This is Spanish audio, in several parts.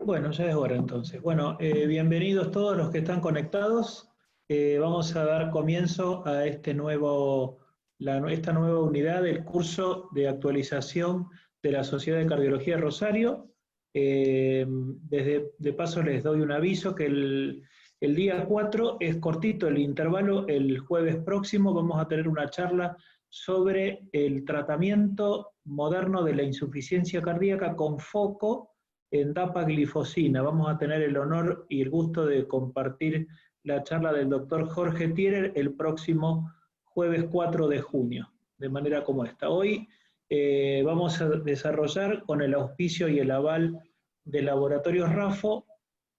Bueno, ya es hora entonces. Bueno, bienvenidos todos los que están conectados. Vamos a dar comienzo a esta nueva unidad del curso de actualización de la Sociedad de Cardiología Rosario. De paso les doy un aviso que el día 4 es cortito el intervalo. El jueves próximo vamos a tener una charla sobre el tratamiento moderno de la insuficiencia cardíaca con foco en dapaglifosina. Vamos a tener el honor y el gusto de compartir la charla del doctor Jorge Thierer el próximo jueves 4 de junio, de manera como esta. Hoy vamos a desarrollar con el auspicio y el aval de Laboratorios RAFO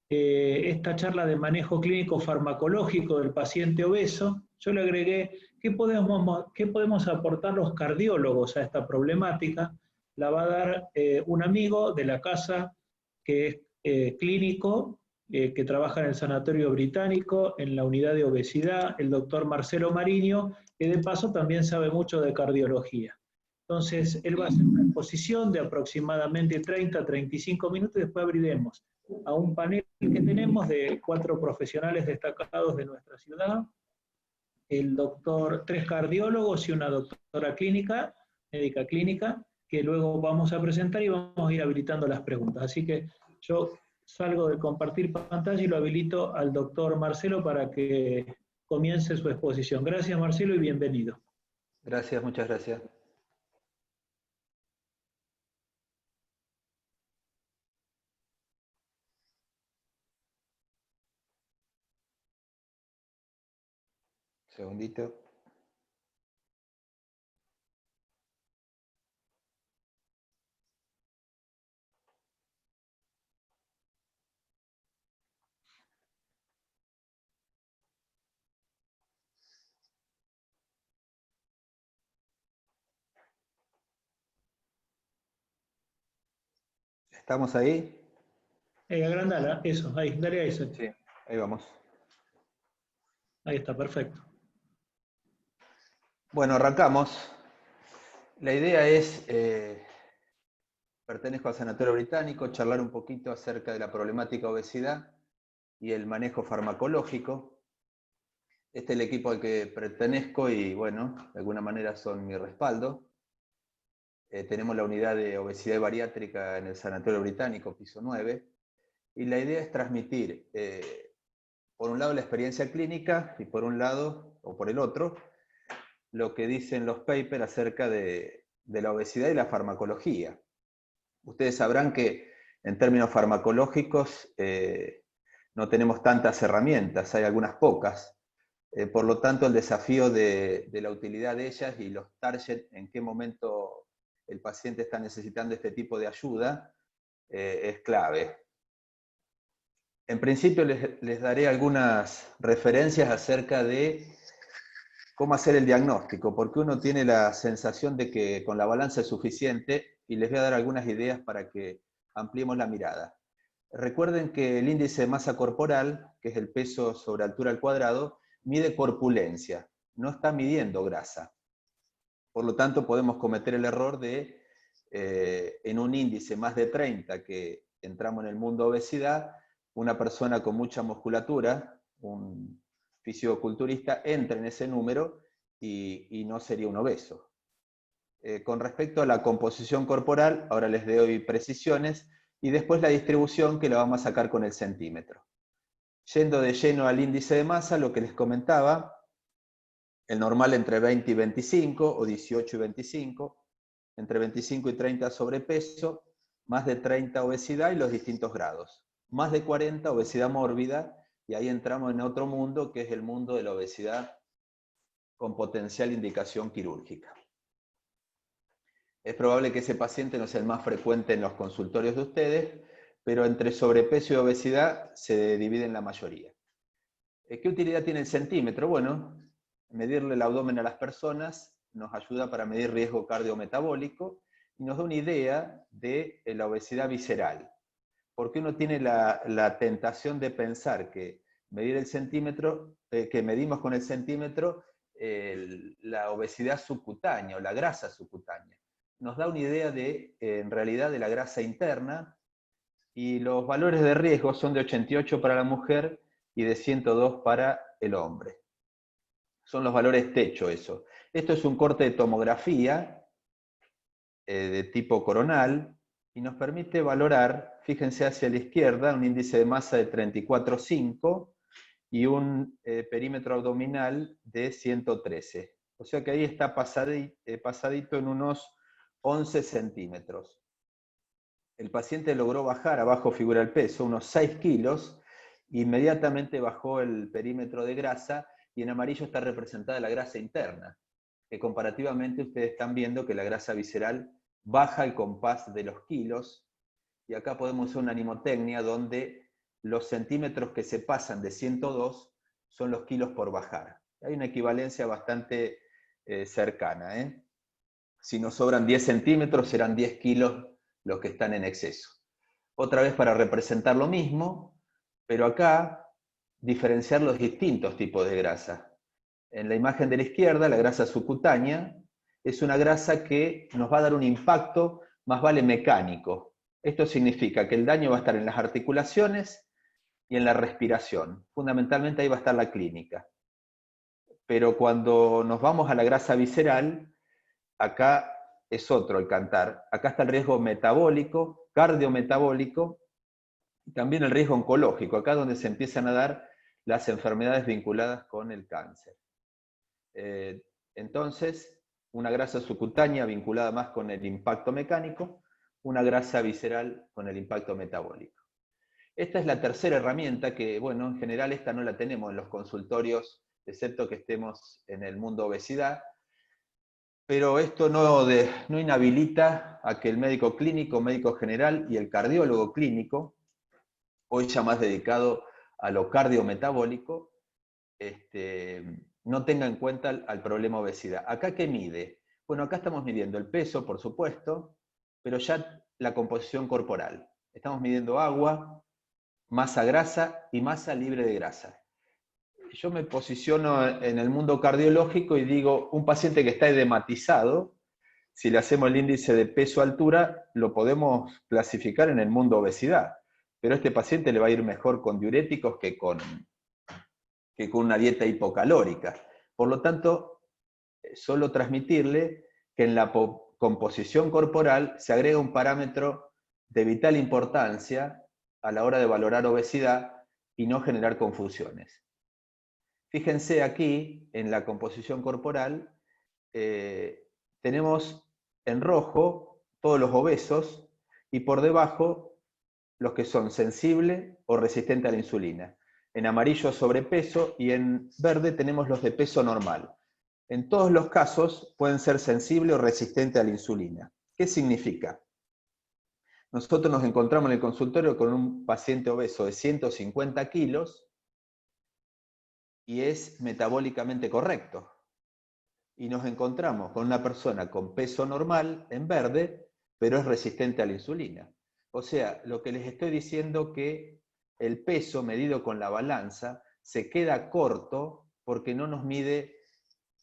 esta charla de manejo clínico farmacológico del paciente obeso. Yo le agregué qué podemos aportar los cardiólogos a esta problemática. La va a dar un amigo de la casa que es clínico, que trabaja en el Sanatorio Británico, en la unidad de obesidad, el doctor Marcelo Mariño, que de paso también sabe mucho de cardiología. Entonces, él va a hacer una exposición de aproximadamente 30-35 minutos y después abriremos a un panel que tenemos de 4 profesionales destacados de nuestra ciudad, tres cardiólogos y una doctora clínica, médica clínica, que luego vamos a presentar y vamos a ir habilitando las preguntas. Así que yo salgo de compartir pantalla y lo habilito al doctor Marcelo para que comience su exposición. Gracias, Marcelo, y bienvenido. Gracias, muchas gracias. Segundito. ¿Estamos ahí? Agrandala, eso, ahí, dale a eso. Sí, ahí vamos. Ahí está, perfecto. Bueno, arrancamos. La idea es, pertenezco al Sanatorio Británico, charlar un poquito acerca de la problemática obesidad y el manejo farmacológico. Este es el equipo al que pertenezco y, bueno, de alguna manera son mi respaldo. Tenemos la unidad de obesidad y bariátrica en el Sanatorio Británico, piso 9, y la idea es transmitir, por un lado, la experiencia clínica y por un lado, o por el otro, lo que dicen los papers acerca de la obesidad y la farmacología. Ustedes sabrán que en términos farmacológicos no tenemos tantas herramientas, hay algunas pocas. Por lo tanto, el desafío de la utilidad de ellas y los targets, en qué momento el paciente está necesitando este tipo de ayuda, es clave. En principio les daré algunas referencias acerca de cómo hacer el diagnóstico, porque uno tiene la sensación de que con la balanza es suficiente, y les voy a dar algunas ideas para que ampliemos la mirada. Recuerden que el índice de masa corporal, que es el peso sobre altura al cuadrado, mide corpulencia, no está midiendo grasa. Por lo tanto, podemos cometer el error de, en un índice más de 30, que entramos en el mundo de obesidad, una persona con mucha musculatura, un fisicoculturista, entra en ese número y no sería un obeso. Con respecto a la composición corporal, ahora les doy precisiones, y después la distribución, que la vamos a sacar con el centímetro. Yendo de lleno al índice de masa, lo que les comentaba, el normal entre 20 y 25, o 18 y 25, entre 25 y 30 sobrepeso, más de 30 obesidad y los distintos grados, más de 40 obesidad mórbida, y ahí entramos en otro mundo, que es el mundo de la obesidad con potencial indicación quirúrgica. Es probable que ese paciente no sea el más frecuente en los consultorios de ustedes, pero entre sobrepeso y obesidad se dividen la mayoría. ¿Qué utilidad tiene el centímetro? Bueno, medirle el abdomen a las personas nos ayuda para medir riesgo cardiometabólico y nos da una idea de la obesidad visceral. Porque uno tiene la tentación de pensar que medir el centímetro, que medimos con el centímetro la obesidad subcutánea o la grasa subcutánea. Nos da una idea de, en realidad, de la grasa interna, Y los valores de riesgo son de 88 para la mujer y de 102 para el hombre. Son los valores techo eso. Esto es un corte de tomografía de tipo coronal y nos permite valorar, fíjense hacia la izquierda, un índice de masa de 34,5 y un perímetro abdominal de 113. O sea que ahí está pasadito en unos 11 centímetros. El paciente logró bajar, abajo figura el peso, unos 6 kilos, inmediatamente bajó el perímetro de grasa y en amarillo está representada la grasa interna, que comparativamente ustedes están viendo que la grasa visceral baja al compás de los kilos, y acá podemos usar una animotecnia donde los centímetros que se pasan de 102 son los kilos por bajar. Hay una equivalencia bastante cercana. Si nos sobran 10 centímetros, serán 10 kilos los que están en exceso. Otra vez para representar lo mismo, pero acá diferenciar los distintos tipos de grasa. En la imagen de la izquierda, la grasa subcutánea es una grasa que nos va a dar un impacto más vale mecánico. Esto significa que el daño va a estar en las articulaciones y en la respiración. Fundamentalmente ahí va a estar la clínica. Pero cuando nos vamos a la grasa visceral, acá es otro el cantar. Acá está el riesgo metabólico, cardiometabólico, y también el riesgo oncológico, acá es donde se empiezan a dar las enfermedades vinculadas con el cáncer. Entonces, una grasa subcutánea vinculada más con el impacto mecánico, una grasa visceral con el impacto metabólico. Esta es la tercera herramienta que, bueno, en general esta no la tenemos en los consultorios, excepto que estemos en el mundo obesidad, pero esto no inhabilita a que el médico clínico, médico general y el cardiólogo clínico, hoy ya más dedicado a lo cardiometabólico, no tenga en cuenta al problema obesidad. ¿Acá qué mide? Bueno, acá estamos midiendo el peso, por supuesto, pero ya la composición corporal. Estamos midiendo agua, masa grasa y masa libre de grasa. Yo me posiciono en el mundo cardiológico y digo, un paciente que está edematizado, si le hacemos el índice de peso-altura, lo podemos clasificar en el mundo obesidad. Pero a este paciente le va a ir mejor con diuréticos que con una dieta hipocalórica. Por lo tanto, solo transmitirle que en la composición corporal se agrega un parámetro de vital importancia a la hora de valorar obesidad y no generar confusiones. Fíjense aquí, en la composición corporal, tenemos en rojo todos los obesos y por debajo los que son sensibles o resistentes a la insulina. En amarillo sobrepeso y en verde tenemos los de peso normal. En todos los casos pueden ser sensibles o resistentes a la insulina. ¿Qué significa? Nosotros nos encontramos en el consultorio con un paciente obeso de 150 kilos y es metabólicamente correcto. Y nos encontramos con una persona con peso normal en verde, pero es resistente a la insulina. O sea, lo que les estoy diciendo que el peso medido con la balanza se queda corto porque no nos mide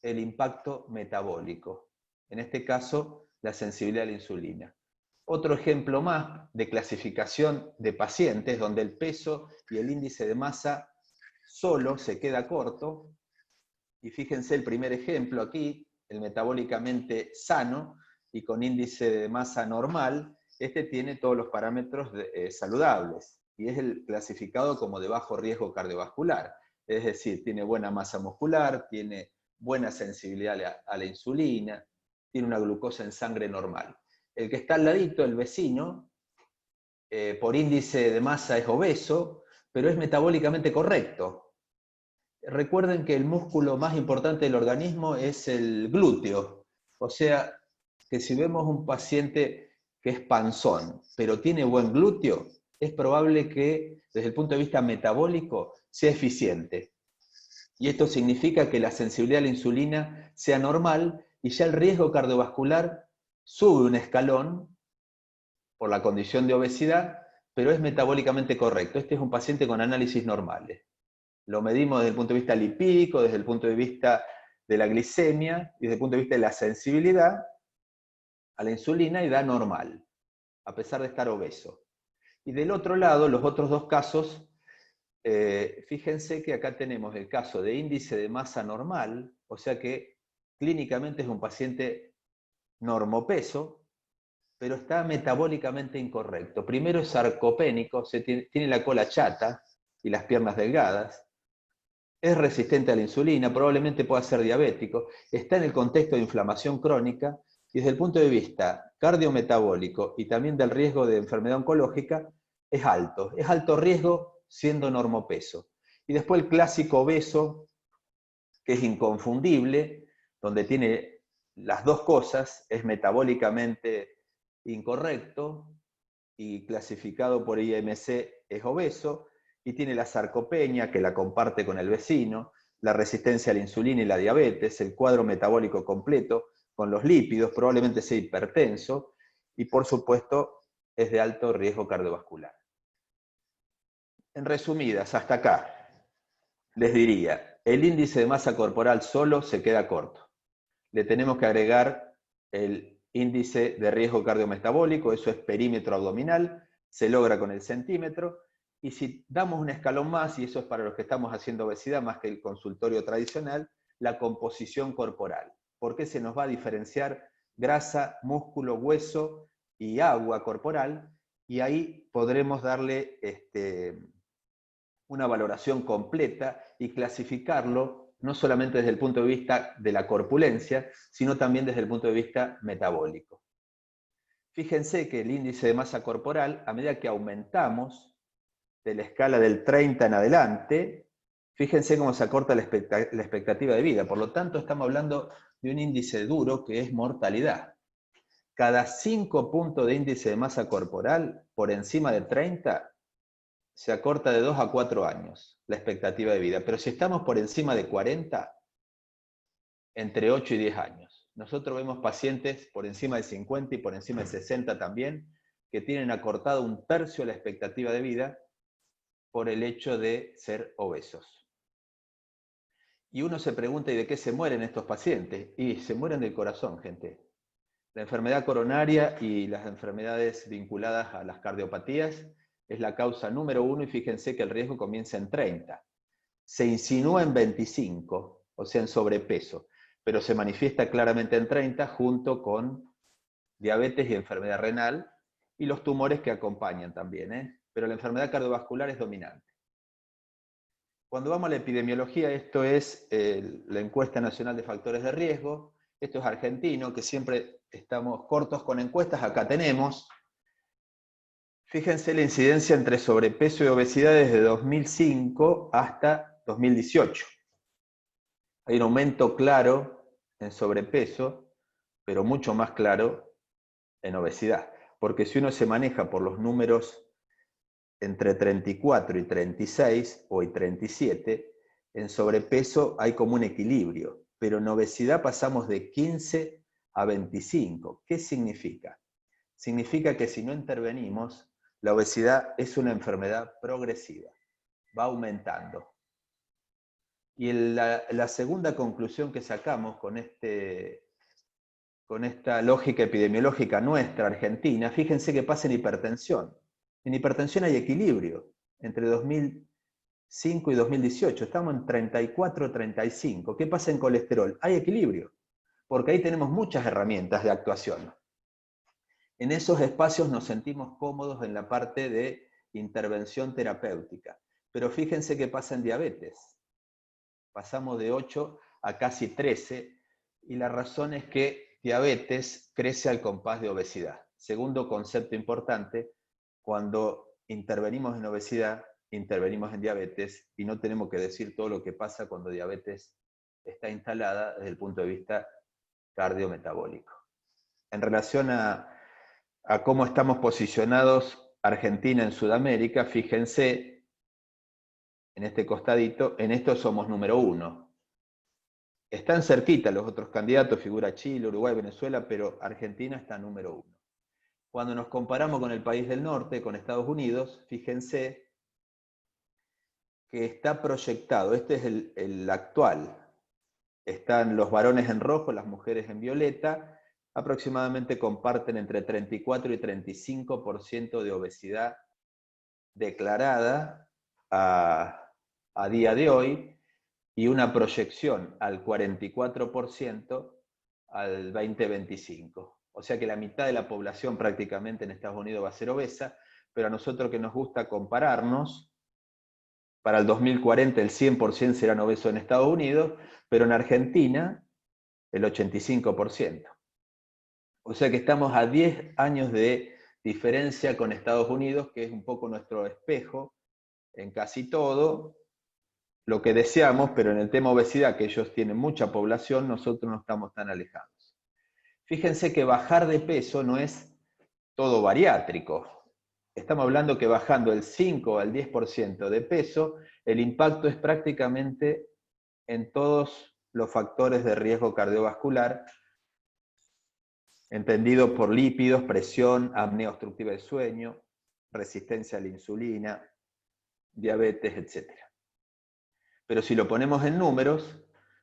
el impacto metabólico. En este caso, la sensibilidad a la insulina. Otro ejemplo más de clasificación de pacientes donde el peso y el índice de masa solo se queda corto. Y fíjense el primer ejemplo aquí, el metabólicamente sano y con índice de masa normal, este tiene todos los parámetros saludables y es el clasificado como de bajo riesgo cardiovascular. Es decir, tiene buena masa muscular, tiene buena sensibilidad a la insulina, tiene una glucosa en sangre normal. El que está al ladito, el vecino, por índice de masa es obeso, pero es metabólicamente correcto. Recuerden que el músculo más importante del organismo es el glúteo. O sea, que si vemos un paciente que es panzón, pero tiene buen glúteo, es probable que desde el punto de vista metabólico sea eficiente. Y esto significa que la sensibilidad a la insulina sea normal y ya el riesgo cardiovascular sube un escalón por la condición de obesidad, pero es metabólicamente correcto. Este es un paciente con análisis normales. Lo medimos desde el punto de vista lipídico, desde el punto de vista de la glicemia y desde el punto de vista de la sensibilidad a la insulina y da normal, a pesar de estar obeso. Y del otro lado, los otros dos casos, fíjense que acá tenemos el caso de índice de masa normal, o sea que clínicamente es un paciente normopeso, pero está metabólicamente incorrecto. Primero es sarcopénico, tiene la cola chata y las piernas delgadas, es resistente a la insulina, probablemente pueda ser diabético, está en el contexto de inflamación crónica, y desde el punto de vista cardiometabólico y también del riesgo de enfermedad oncológica, es alto riesgo siendo normopeso. Y después el clásico obeso, que es inconfundible, donde tiene las dos cosas, es metabólicamente incorrecto y clasificado por IMC es obeso, y tiene la sarcopenia, que la comparte con el vecino, la resistencia a la insulina y la diabetes, el cuadro metabólico completo con los lípidos, probablemente sea hipertenso, y por supuesto es de alto riesgo cardiovascular. En resumidas, hasta acá, les diría, el índice de masa corporal solo se queda corto. Le tenemos que agregar el índice de riesgo cardiometabólico, eso es perímetro abdominal, se logra con el centímetro, y si damos un escalón más, y eso es para los que estamos haciendo obesidad más que el consultorio tradicional, la composición corporal. ¿Por qué se nos va a diferenciar grasa, músculo, hueso y agua corporal? Y ahí podremos darle una valoración completa y clasificarlo no solamente desde el punto de vista de la corpulencia, sino también desde el punto de vista metabólico. Fíjense que el índice de masa corporal, a medida que aumentamos de la escala del 30 en adelante, fíjense cómo se acorta la expectativa de vida. Por lo tanto, estamos hablando de un índice duro que es mortalidad. Cada 5 puntos de índice de masa corporal por encima de 30 se acorta de 2 a 4 años la expectativa de vida. Pero si estamos por encima de 40, entre 8 y 10 años. Nosotros vemos pacientes por encima de 50 y por encima de 60 también, que tienen acortado 1/3 la expectativa de vida por el hecho de ser obesos. Y uno se pregunta, ¿y de qué se mueren estos pacientes? Y se mueren del corazón, gente. La enfermedad coronaria y las enfermedades vinculadas a las cardiopatías es la causa número 1, y fíjense que el riesgo comienza en 30. Se insinúa en 25, o sea, en sobrepeso, pero se manifiesta claramente en 30 junto con diabetes y enfermedad renal y los tumores que acompañan también, pero la enfermedad cardiovascular es dominante. Cuando vamos a la epidemiología, esto es la encuesta nacional de factores de riesgo, esto es argentino, que siempre estamos cortos con encuestas, acá tenemos. Fíjense la incidencia entre sobrepeso y obesidad desde 2005 hasta 2018. Hay un aumento claro en sobrepeso, pero mucho más claro en obesidad. Porque si uno se maneja por los números entre 34 y 36 o 37, en sobrepeso hay como un equilibrio, pero en obesidad pasamos de 15 a 25. ¿Qué significa? Significa que si no intervenimos, la obesidad es una enfermedad progresiva, va aumentando. Y la segunda conclusión que sacamos con esta lógica epidemiológica nuestra, argentina, fíjense que pasa en hipertensión. En hipertensión hay equilibrio entre 2005 y 2018. Estamos en 34-35. ¿Qué pasa en colesterol? Hay equilibrio, porque ahí tenemos muchas herramientas de actuación. En esos espacios nos sentimos cómodos en la parte de intervención terapéutica. Pero fíjense qué pasa en diabetes. Pasamos de 8 a casi 13, y la razón es que diabetes crece al compás de obesidad. Segundo concepto importante, cuando intervenimos en obesidad, intervenimos en diabetes, y no tenemos que decir todo lo que pasa cuando diabetes está instalada desde el punto de vista cardiometabólico. En relación a cómo estamos posicionados Argentina en Sudamérica, fíjense, en este costadito, en esto somos número 1. Están cerquita los otros candidatos, figura Chile, Uruguay, Venezuela, pero Argentina está número 1. Cuando nos comparamos con el país del norte, con Estados Unidos, fíjense que está proyectado, este es el actual, están los varones en rojo, las mujeres en violeta, aproximadamente comparten entre 34 y 35% de obesidad declarada a día de hoy y una proyección al 44% al 2025. O sea que la mitad de la población prácticamente en Estados Unidos va a ser obesa, pero a nosotros que nos gusta compararnos, para el 2040 el 100% serán obesos en Estados Unidos, pero en Argentina el 85%. O sea que estamos a 10 años de diferencia con Estados Unidos, que es un poco nuestro espejo en casi todo, lo que deseamos, pero en el tema obesidad, que ellos tienen mucha población, nosotros no estamos tan alejados. Fíjense que bajar de peso no es todo bariátrico. Estamos hablando que bajando el 5 al 10% de peso, el impacto es prácticamente en todos los factores de riesgo cardiovascular, entendido por lípidos, presión, apnea obstructiva del sueño, resistencia a la insulina, diabetes, etc. Pero si lo ponemos en números,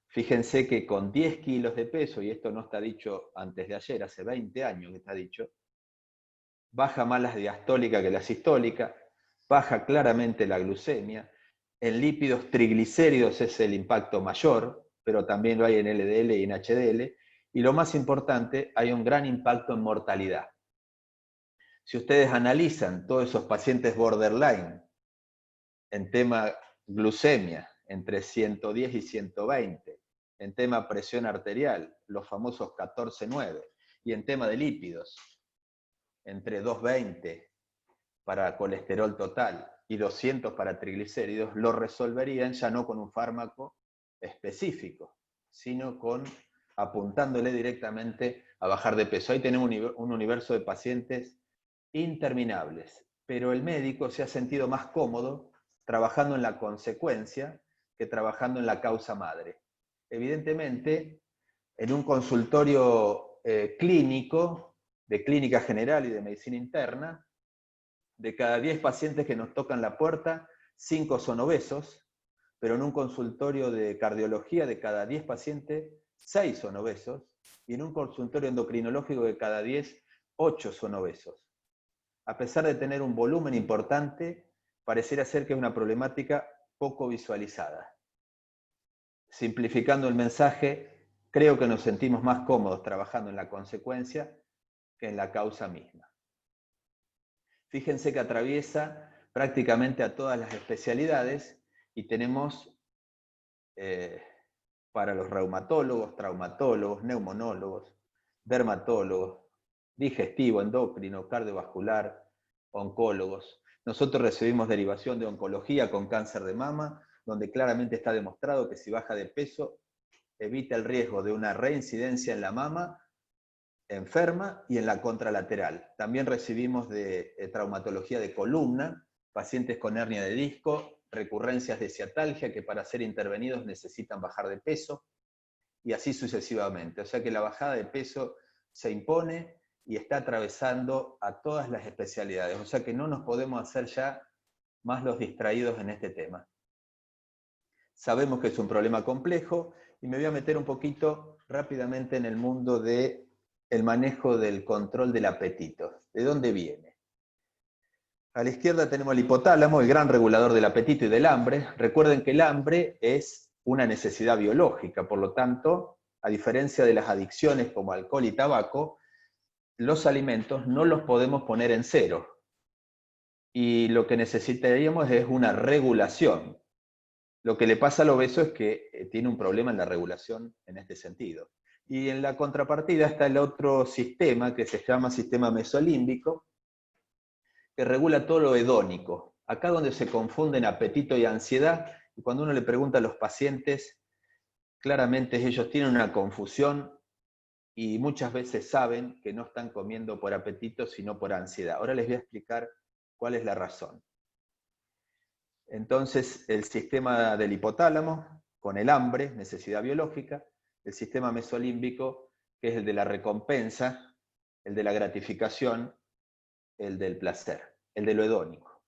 fíjense que con 10 kilos de peso, y esto no está dicho antes de ayer, hace 20 años que está dicho, baja más la diastólica que la sistólica, baja claramente la glucemia, en lípidos triglicéridos es el impacto mayor, pero también lo hay en LDL y en HDL, y lo más importante, hay un gran impacto en mortalidad. Si ustedes analizan todos esos pacientes borderline en tema glucemia, entre 110 y 120, en tema presión arterial, los famosos 14-9, y en tema de lípidos, entre 220 para colesterol total y 200 para triglicéridos, lo resolverían ya no con un fármaco específico, sino apuntándole directamente a bajar de peso. Ahí tenemos un universo de pacientes interminables, pero el médico se ha sentido más cómodo trabajando en la consecuencia que trabajando en la causa madre. Evidentemente, en un consultorio clínico, de clínica general y de medicina interna, de cada 10 pacientes que nos tocan la puerta, 5 son obesos, pero en un consultorio de cardiología de cada 10 pacientes, 6 son obesos, y en un consultorio endocrinológico de cada 10, 8 son obesos. A pesar de tener un volumen importante, pareciera ser que es una problemática poco visualizada. Simplificando el mensaje, creo que nos sentimos más cómodos trabajando en la consecuencia que en la causa misma. Fíjense que atraviesa prácticamente a todas las especialidades y tenemos para los reumatólogos, traumatólogos, neumonólogos, dermatólogos, digestivo, endocrino, cardiovascular, oncólogos. Nosotros recibimos derivación de oncología con cáncer de mama, donde claramente está demostrado que si baja de peso evita el riesgo de una reincidencia en la mama enferma y en la contralateral. También recibimos de traumatología de columna, pacientes con hernia de disco, recurrencias de ciatalgia que para ser intervenidos necesitan bajar de peso, y así sucesivamente. O sea que la bajada de peso se impone y está atravesando a todas las especialidades. O sea que no nos podemos hacer ya más los distraídos en este tema. Sabemos que es un problema complejo y me voy a meter un poquito rápidamente en el mundo del manejo del control del apetito. ¿De dónde viene? A la izquierda tenemos el hipotálamo, el gran regulador del apetito y del hambre. Recuerden que el hambre es una necesidad biológica, por lo tanto, a diferencia de las adicciones como alcohol y tabaco, los alimentos no los podemos poner en cero. Y lo que necesitaríamos es una regulación. Lo que le pasa al obeso es que tiene un problema en la regulación en este sentido. Y en la contrapartida está el otro sistema que se llama sistema mesolímbico, que regula todo lo hedónico. Acá donde se confunden apetito y ansiedad, y cuando uno le pregunta a los pacientes, claramente ellos tienen una confusión y muchas veces saben que no están comiendo por apetito, sino por ansiedad. Ahora les voy a explicar cuál es la razón. Entonces, el sistema del hipotálamo, con el hambre, necesidad biológica, el sistema mesolímbico, que es el de la recompensa, el de la gratificación, el del placer, el de lo hedónico.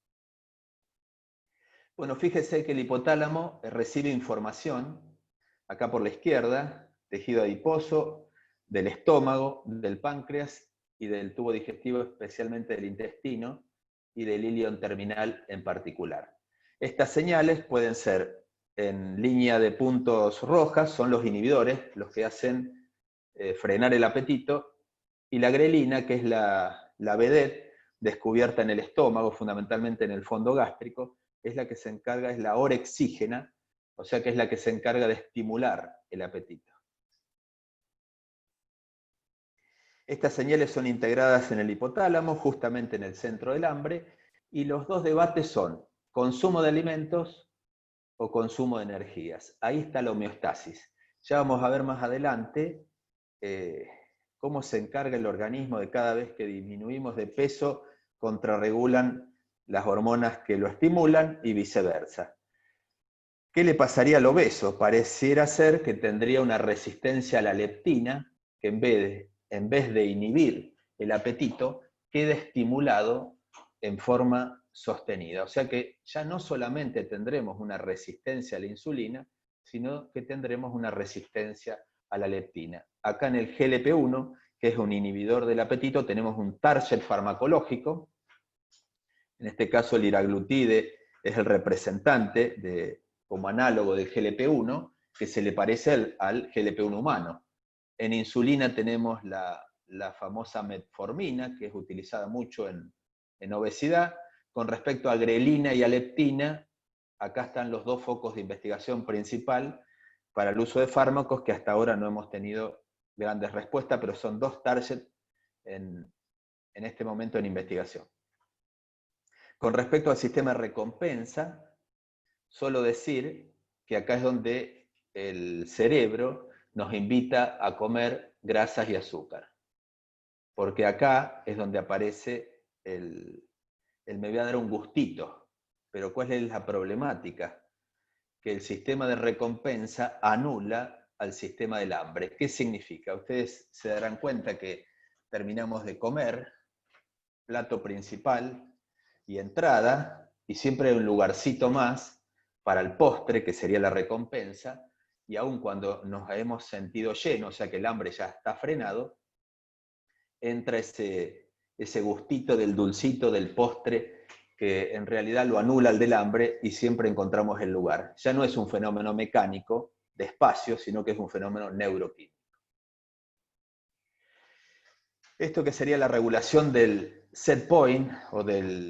Bueno, fíjese que el hipotálamo recibe información, acá por la izquierda, tejido adiposo, del estómago, del páncreas y del tubo digestivo, especialmente del intestino, y del ilion terminal en particular. Estas señales pueden ser en línea de puntos rojas, son los inhibidores, los que hacen frenar el apetito, y la grelina, que es la vedette descubierta en el estómago, fundamentalmente en el fondo gástrico, es la que se encarga, es la orexígena, o sea que es la que se encarga de estimular el apetito. Estas señales son integradas en el hipotálamo, justamente en el centro del hambre, y los dos debates son consumo de alimentos o consumo de energías. Ahí está la homeostasis. Ya vamos a ver más adelante cómo se encarga el organismo de cada vez que disminuimos de peso, contrarregulan las hormonas que lo estimulan y viceversa. ¿Qué le pasaría al obeso? Pareciera ser que tendría una resistencia a la leptina, que en vez de inhibir el apetito, queda estimulado en forma sostenida. O sea que ya no solamente tendremos una resistencia a la insulina, sino que tendremos una resistencia a la leptina. Acá en el GLP-1, que es un inhibidor del apetito, tenemos un target farmacológico. En este caso el liraglutide es el representante como análogo del GLP-1, que se le parece al GLP-1 humano. En insulina tenemos la famosa metformina, que es utilizada mucho en obesidad. Con respecto a grelina y a leptina, acá están los dos focos de investigación principal para el uso de fármacos que hasta ahora no hemos tenido grandes respuestas, pero son dos targets en este momento en investigación. Con respecto al sistema de recompensa, solo decir que acá es donde el cerebro nos invita a comer grasas y azúcar. Porque acá es donde aparece el me voy a dar un gustito. Pero ¿cuál es la problemática? Que el sistema de recompensa anula al sistema del hambre. ¿Qué significa? Ustedes se darán cuenta que terminamos de comer, plato principal y entrada, y siempre hay un lugarcito más para el postre, que sería la recompensa, y aun cuando nos hemos sentido llenos, o sea que el hambre ya está frenado, entra ese gustito del dulcito, del postre, que en realidad lo anula al del hambre y siempre encontramos el lugar. Ya no es un fenómeno mecánico de espacio, sino que es un fenómeno neuroquímico. Esto que sería la regulación del set point,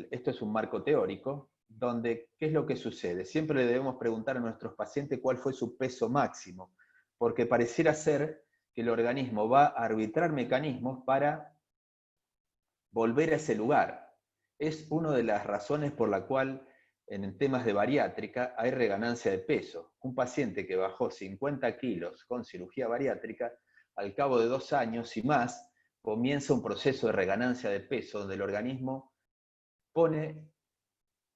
esto es un marco teórico, donde, ¿qué es lo que sucede? Siempre le debemos preguntar a nuestros pacientes cuál fue su peso máximo, porque pareciera ser que el organismo va a arbitrar mecanismos para volver a ese lugar. Es una de las razones por la cual en temas de bariátrica hay reganancia de peso. Un paciente que bajó 50 kilos con cirugía bariátrica, al cabo de 2 años y más, comienza un proceso de reganancia de peso donde el organismo pone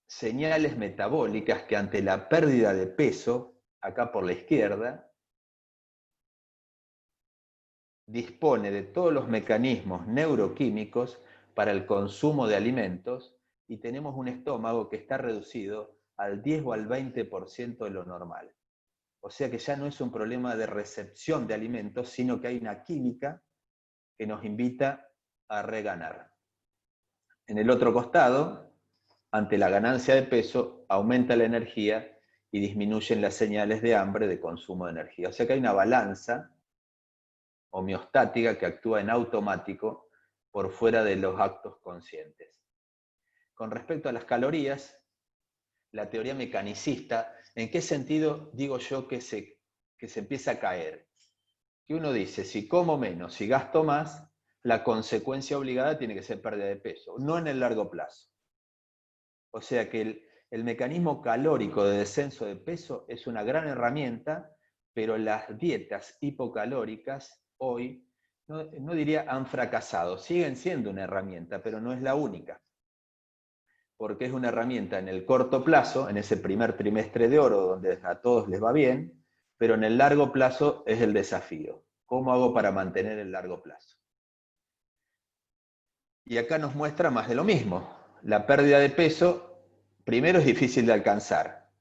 señales metabólicas que ante la pérdida de peso, acá por la izquierda, dispone de todos los mecanismos neuroquímicos para el consumo de alimentos y tenemos un estómago que está reducido al 10 o al 20% de lo normal. O sea que ya no es un problema de recepción de alimentos, sino que hay una química que nos invita a reganar. En el otro costado, ante la ganancia de peso, aumenta la energía y disminuyen las señales de hambre de consumo de energía. O sea que hay una balanza homeostática que actúa en automático por fuera de los actos conscientes. Con respecto a las calorías, la teoría mecanicista, ¿en qué sentido digo yo que se empieza a caer? Que uno dice, si como menos, si gasto más, la consecuencia obligada tiene que ser pérdida de peso, no en el largo plazo. O sea que el mecanismo calórico de descenso de peso es una gran herramienta, pero las dietas hipocalóricas hoy, no diría han fracasado, siguen siendo una herramienta, pero no es la única. Porque es una herramienta en el corto plazo, en ese primer trimestre de oro, donde a todos les va bien, pero en el largo plazo es el desafío. ¿Cómo hago para mantener el largo plazo? Y acá nos muestra más de lo mismo. La pérdida de peso, primero es difícil de alcanzar,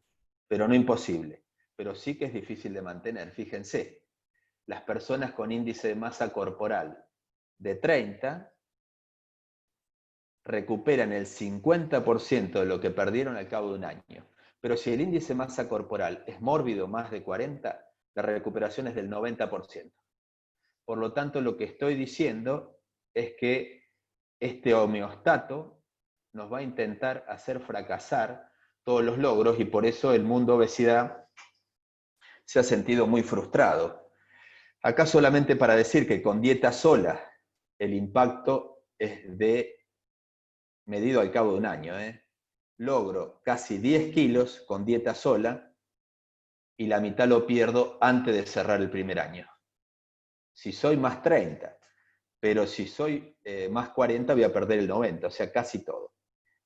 pero no imposible. Pero sí que es difícil de mantener. Fíjense, las personas con índice de masa corporal de 30 recuperan el 50% de lo que perdieron al cabo de un año. Pero si el índice de masa corporal es mórbido, más de 40, la recuperación es del 90%. Por lo tanto, lo que estoy diciendo es que este homeostato nos va a intentar hacer fracasar todos los logros y por eso el mundo obesidad se ha sentido muy frustrado. Acá solamente para decir que con dieta sola el impacto es medido al cabo de un año. Logro casi 10 kilos con dieta sola y la mitad lo pierdo antes de cerrar el primer año. Si soy más 30, pero si soy más 40 voy a perder el 90, o sea, casi todo.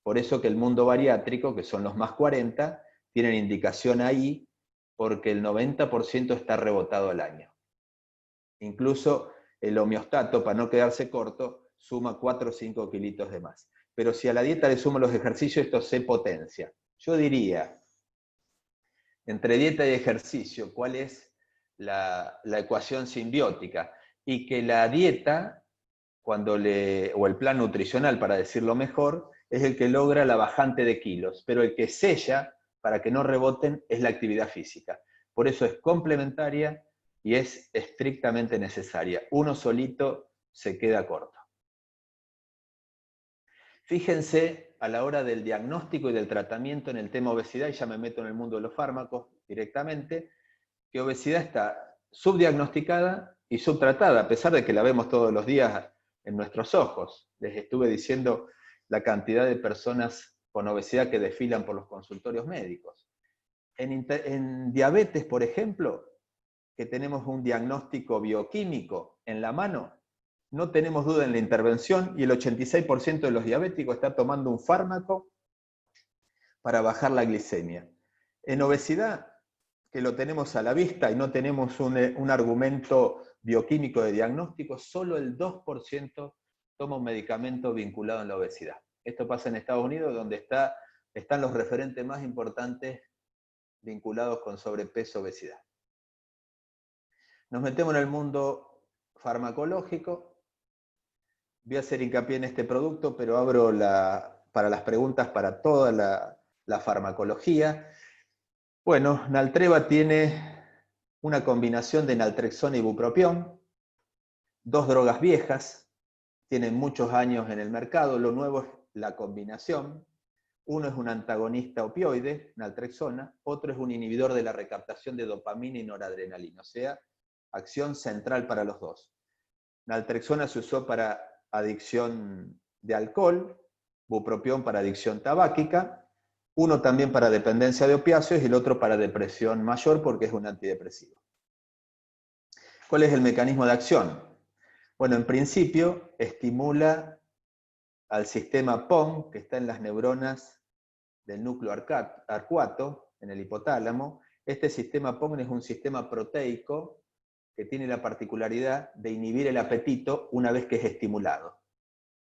Por eso que el mundo bariátrico, que son los más 40, tienen indicación ahí porque el 90% está rebotado al año. Incluso el homeostato, para no quedarse corto, suma 4 o 5 kilitos de más. Pero si a la dieta le sumo los ejercicios, esto se potencia. Yo diría, entre dieta y ejercicio, ¿cuál es la ecuación simbiótica? Y que la dieta, o el plan nutricional, para decirlo mejor, es el que logra la bajante de kilos, pero el que sella, para que no reboten, es la actividad física. Por eso es complementaria y es estrictamente necesaria. Uno solito se queda corto. Fíjense a la hora del diagnóstico y del tratamiento en el tema obesidad, y ya me meto en el mundo de los fármacos directamente, que obesidad está subdiagnosticada y subtratada, a pesar de que la vemos todos los días en nuestros ojos. Les estuve diciendo la cantidad de personas con obesidad que desfilan por los consultorios médicos. En diabetes, por ejemplo, que tenemos un diagnóstico bioquímico en la mano, no tenemos duda en la intervención y el 86% de los diabéticos está tomando un fármaco para bajar la glicemia. En obesidad, que lo tenemos a la vista y no tenemos un argumento bioquímico de diagnóstico, solo el 2% toma un medicamento vinculado a la obesidad. Esto pasa en Estados Unidos, donde están los referentes más importantes vinculados con sobrepeso, obesidad. Nos metemos en el mundo farmacológico. Voy a hacer hincapié en este producto, pero abro para las preguntas para toda la farmacología. Bueno, Naltreva tiene una combinación de naltrexona y bupropión, dos drogas viejas, tienen muchos años en el mercado, lo nuevo es la combinación. Uno es un antagonista opioide, naltrexona, otro es un inhibidor de la recaptación de dopamina y noradrenalina, o sea, acción central para los dos. Naltrexona se usó para adicción de alcohol, bupropión para adicción tabáquica, uno también para dependencia de opiáceos y el otro para depresión mayor porque es un antidepresivo. ¿Cuál es el mecanismo de acción? Bueno, en principio estimula al sistema PON, que está en las neuronas del núcleo arcuato, en el hipotálamo. Este sistema PON es un sistema proteico que tiene la particularidad de inhibir el apetito una vez que es estimulado.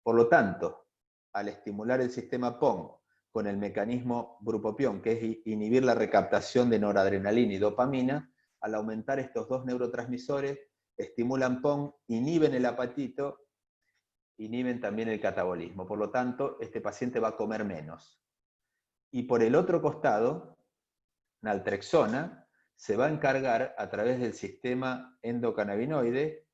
Por lo tanto, al estimular el sistema PON con el mecanismo bupropión, que es inhibir la recaptación de noradrenalina y dopamina, al aumentar estos dos neurotransmisores, estimulan PON, inhiben el apetito, inhiben también el catabolismo. Por lo tanto, este paciente va a comer menos. Y por el otro costado, naltrexona se va a encargar a través del sistema endocannabinoide,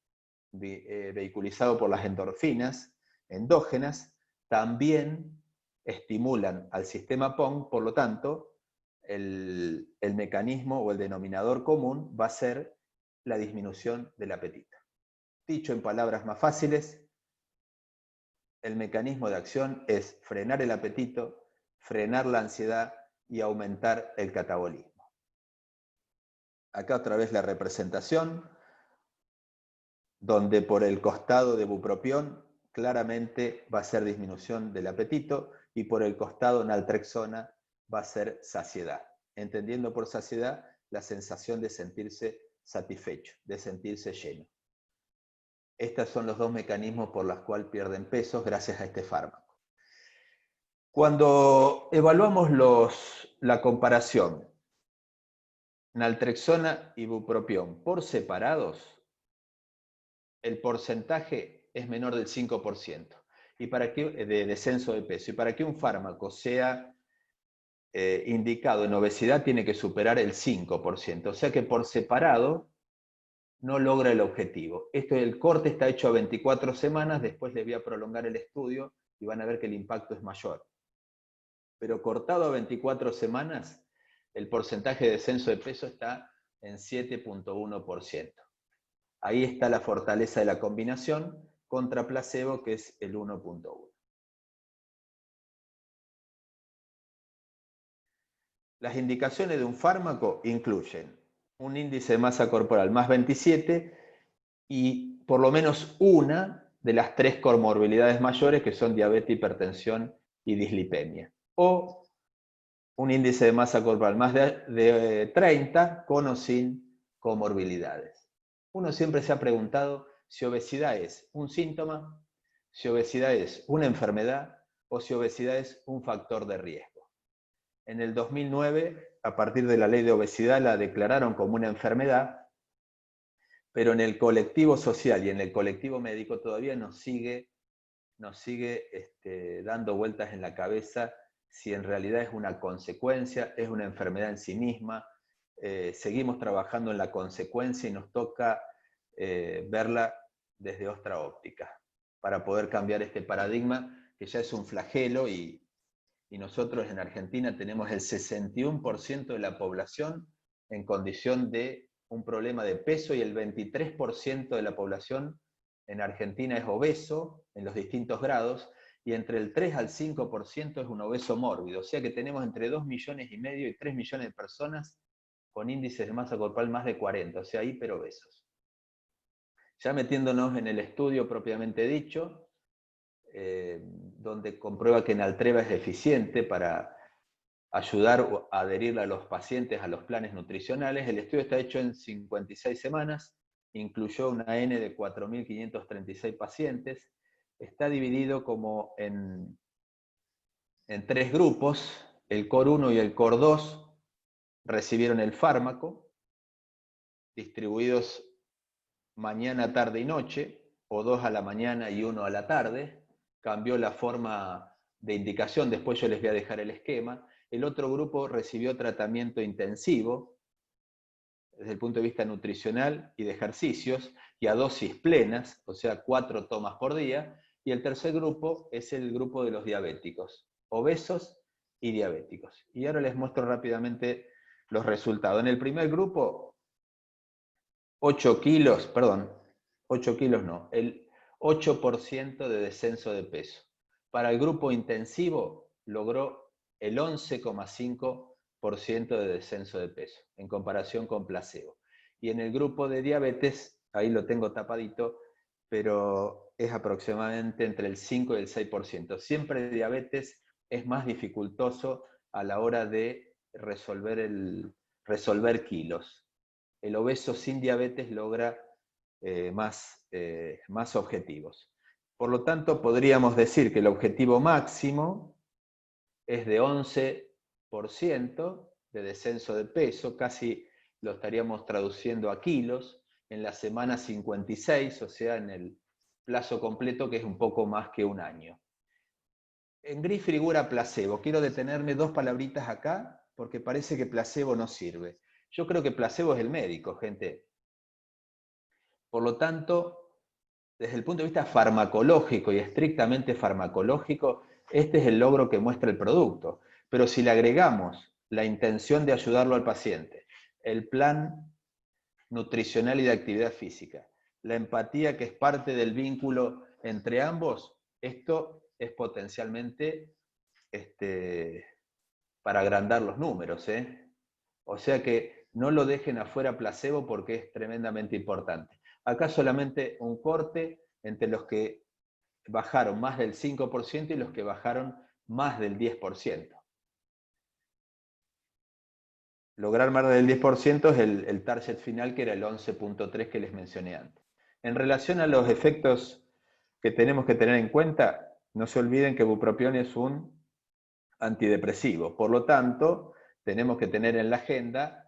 vehiculizado por las endorfinas endógenas, también estimulan al sistema PON, por lo tanto, el mecanismo o el denominador común va a ser la disminución del apetito. Dicho en palabras más fáciles, el mecanismo de acción es frenar el apetito, frenar la ansiedad y aumentar el catabolismo. Acá otra vez la representación, donde por el costado de bupropión claramente va a ser disminución del apetito y por el costado naltrexona va a ser saciedad. Entendiendo por saciedad la sensación de sentirse satisfecho, de sentirse lleno. Estos son los dos mecanismos por los cuales pierden peso gracias a este fármaco. Cuando evaluamos la comparación naltrexona y bupropión por separados, el porcentaje es menor del 5%. y para que, de descenso de peso. Y para que un fármaco sea indicado en obesidad tiene que superar el 5%. O sea que por separado no logra el objetivo. El corte está hecho a 24 semanas, después les voy a prolongar el estudio y van a ver que el impacto es mayor. Pero cortado a 24 semanas, el porcentaje de descenso de peso está en 7.1%. Ahí está la fortaleza de la combinación contra placebo, que es el 1.1. Las indicaciones de un fármaco incluyen un índice de masa corporal más 27 y por lo menos una de las 3 comorbilidades mayores, que son diabetes, hipertensión y dislipemia. O un índice de masa corporal más de 30 con o sin comorbilidades. Uno siempre se ha preguntado si obesidad es un síntoma, si obesidad es una enfermedad o si obesidad es un factor de riesgo. En el 2009, a partir de la ley de obesidad, la declararon como una enfermedad, pero en el colectivo social y en el colectivo médico todavía nos sigue dando vueltas en la cabeza si en realidad es una consecuencia, es una enfermedad en sí misma. Seguimos trabajando en la consecuencia y nos toca verla desde otra óptica para poder cambiar este paradigma que ya es un flagelo y nosotros en Argentina tenemos el 61% de la población en condición de un problema de peso y el 23% de la población en Argentina es obeso en los distintos grados y entre el 3 al 5% es un obeso mórbido. O sea que tenemos entre 2,5 millones y 3 millones de personas con índices de masa corporal más de 40, o sea, hiperobesos. Ya metiéndonos en el estudio propiamente dicho, donde comprueba que Naltreva es eficiente para ayudar a adherir a los pacientes a los planes nutricionales. El estudio está hecho en 56 semanas, incluyó una N de 4.536 pacientes, está dividido como en 3 grupos, el COR 1 y el COR 2 recibieron el fármaco, distribuidos mañana, tarde y noche, o 2 a la mañana y 1 a la tarde. Cambió la forma de indicación, después yo les voy a dejar el esquema. El otro grupo recibió tratamiento intensivo, desde el punto de vista nutricional y de ejercicios, y a dosis plenas, o sea, 4 tomas por día. Y el tercer grupo es el grupo de los diabéticos, obesos y diabéticos. Y ahora les muestro rápidamente los resultados. En el primer grupo, 8 kilos no, el 8% de descenso de peso. Para el grupo intensivo logró el 11,5% de descenso de peso, en comparación con placebo. Y en el grupo de diabetes, ahí lo tengo tapadito, pero es aproximadamente entre el 5 y el 6%. Siempre diabetes es más dificultoso a la hora de resolver kilos. El obeso sin diabetes logra más objetivos. Por lo tanto, podríamos decir que el objetivo máximo es de 11% de descenso de peso, casi lo estaríamos traduciendo a kilos, en la semana 56, o sea, en el plazo completo, que es un poco más que un año. En gris figura placebo. Quiero detenerme 2 palabritas acá, porque parece que placebo no sirve. Yo creo que placebo es el médico, gente. Por lo tanto, desde el punto de vista farmacológico y estrictamente farmacológico, este es el logro que muestra el producto. Pero si le agregamos la intención de ayudarlo al paciente, el plan nutricional y de actividad física, la empatía que es parte del vínculo entre ambos, esto es potencialmente para agrandar los números. O sea que no lo dejen afuera placebo porque es tremendamente importante. Acá solamente un corte entre los que bajaron más del 5% y los que bajaron más del 10%. Lograr más del 10% es el target final, que era el 11.3 que les mencioné antes. En relación a los efectos que tenemos que tener en cuenta, no se olviden que bupropión es un antidepresivo. Por lo tanto, tenemos que tener en la agenda,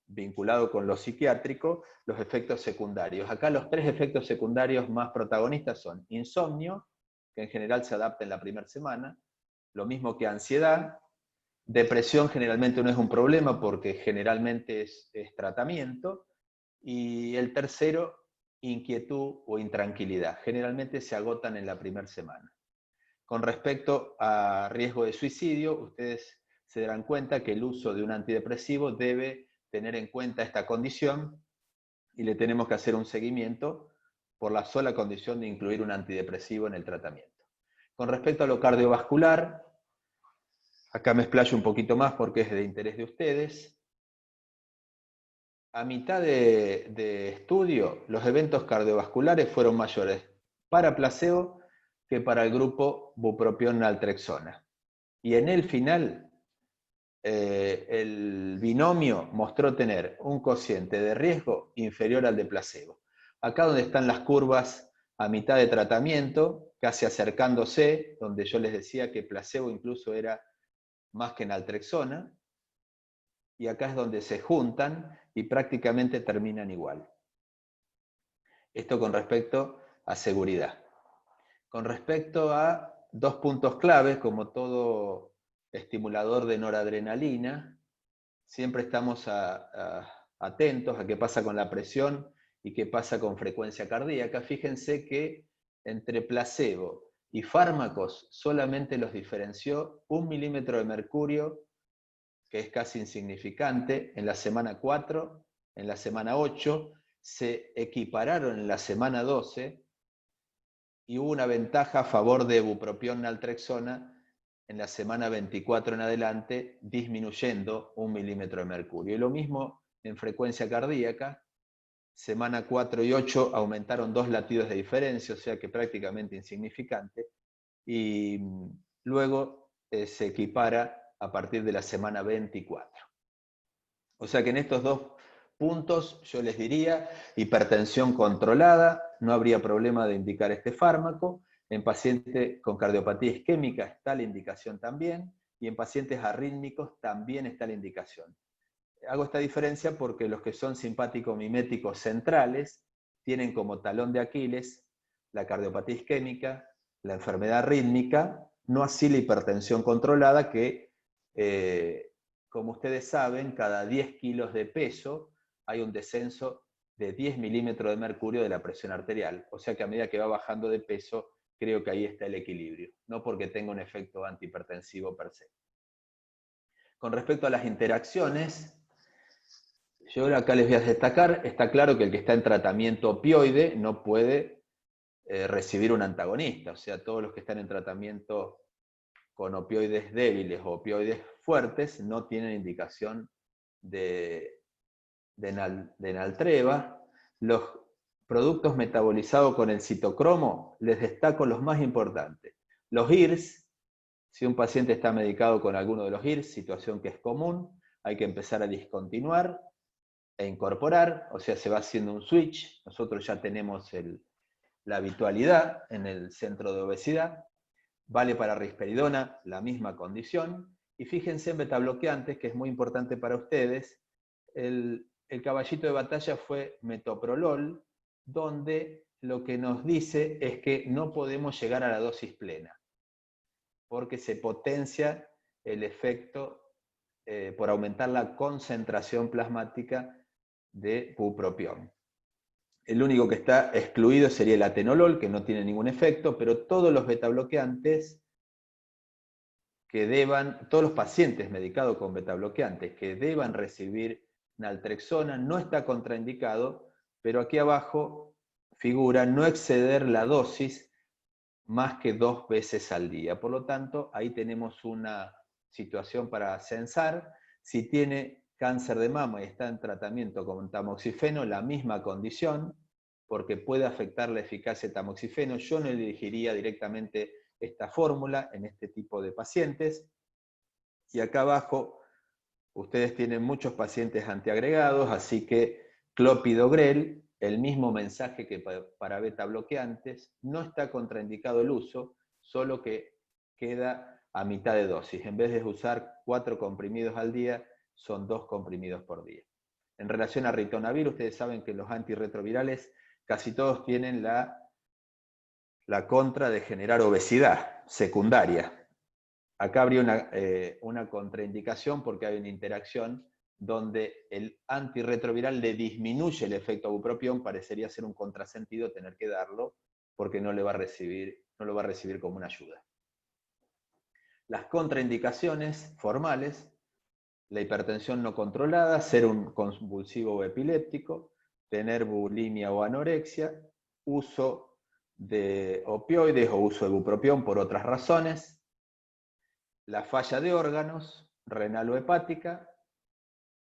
vinculado con lo psiquiátrico, los efectos secundarios. Acá los 3 efectos secundarios más protagonistas son insomnio, que en general se adapta en la primera semana, lo mismo que ansiedad. Depresión generalmente no es un problema porque generalmente es tratamiento. Y el tercero, inquietud o intranquilidad. Generalmente se agotan en la primera semana. Con respecto a riesgo de suicidio, ustedes se darán cuenta que el uso de un antidepresivo debe tener en cuenta esta condición y le tenemos que hacer un seguimiento por la sola condición de incluir un antidepresivo en el tratamiento. Con respecto a lo cardiovascular, acá me explayo un poquito más porque es de interés de ustedes. A mitad de estudio, los eventos cardiovasculares fueron mayores para placebo que para el grupo bupropión-naltrexona. Y en el final, el binomio mostró tener un cociente de riesgo inferior al de placebo. Acá donde están las curvas a mitad de tratamiento, casi acercándose, donde yo les decía que placebo incluso era más que naltrexona, y acá es donde se juntan y prácticamente terminan igual. Esto con respecto a seguridad. Con respecto a dos puntos claves, como todo estimulador de noradrenalina, siempre estamos atentos a qué pasa con la presión y qué pasa con frecuencia cardíaca. Fíjense que entre placebo y fármacos solamente los diferenció 1 milímetro de mercurio, que es casi insignificante, en la semana 4, en la semana 8, se equipararon en la semana 12, y hubo una ventaja a favor de bupropión-naltrexona en la semana 24 en adelante, disminuyendo 1 milímetro de mercurio. Y lo mismo en frecuencia cardíaca, semana 4 y 8 aumentaron 2 latidos de diferencia, o sea que prácticamente insignificante, y luego se equipara a partir de la semana 24. O sea que en estos dos puntos yo les diría, hipertensión controlada, no habría problema de indicar este fármaco. En pacientes con cardiopatía isquémica está la indicación también, y en pacientes arrítmicos también está la indicación. Hago esta diferencia porque los que son simpático-miméticos centrales tienen como talón de Aquiles la cardiopatía isquémica, la enfermedad rítmica, no así la hipertensión controlada que, como ustedes saben, cada 10 kilos de peso hay un descenso de 10 milímetros de mercurio de la presión arterial. O sea que a medida que va bajando de peso, creo que ahí está el equilibrio, no porque tenga un efecto antihipertensivo per se. Con respecto a las interacciones, yo acá les voy a destacar, está claro que el que está en tratamiento opioide no puede recibir un antagonista, o sea, todos los que están en tratamiento con opioides débiles o opioides fuertes no tienen indicación de naltreva. Los productos metabolizados con el citocromo, les destaco los más importantes. Los IRS, si un paciente está medicado con alguno de los IRS, situación que es común, hay que empezar a discontinuar e incorporar, o sea, se va haciendo un switch. Nosotros ya tenemos la habitualidad en el centro de obesidad. Vale para risperidona, la misma condición. Y fíjense en betabloqueantes, que es muy importante para ustedes. El caballito de batalla fue metoprolol, donde lo que nos dice es que no podemos llegar a la dosis plena, porque se potencia el efecto por aumentar la concentración plasmática de bupropión. El único que está excluido sería el atenolol, que no tiene ningún efecto, pero todos los betabloqueantes todos los pacientes medicados con betabloqueantes que deban recibir naltrexona no está contraindicado, pero aquí abajo figura no exceder la dosis más que 2 veces al día. Por lo tanto, ahí tenemos una situación para censar. Si tiene cáncer de mama y está en tratamiento con tamoxifeno, la misma condición, porque puede afectar la eficacia de tamoxifeno. Yo no elegiría directamente esta fórmula en este tipo de pacientes. Y acá abajo, ustedes tienen muchos pacientes antiagregados, así que clopidogrel, el mismo mensaje que para beta bloqueantes, no está contraindicado el uso, solo que queda a mitad de dosis. En vez de usar 4 comprimidos al día, son 2 comprimidos por día. En relación a ritonavir, ustedes saben que los antirretrovirales casi todos tienen la la contra de generar obesidad secundaria. Acá habría una contraindicación porque hay una interacción donde el antirretroviral le disminuye el efecto bupropión, parecería ser un contrasentido tener que darlo porque no lo va a recibir como una ayuda. Las contraindicaciones formales: la hipertensión no controlada, ser un convulsivo o epiléptico, tener bulimia o anorexia, uso de opioides o uso de bupropión por otras razones, la falla de órganos, renal o hepática,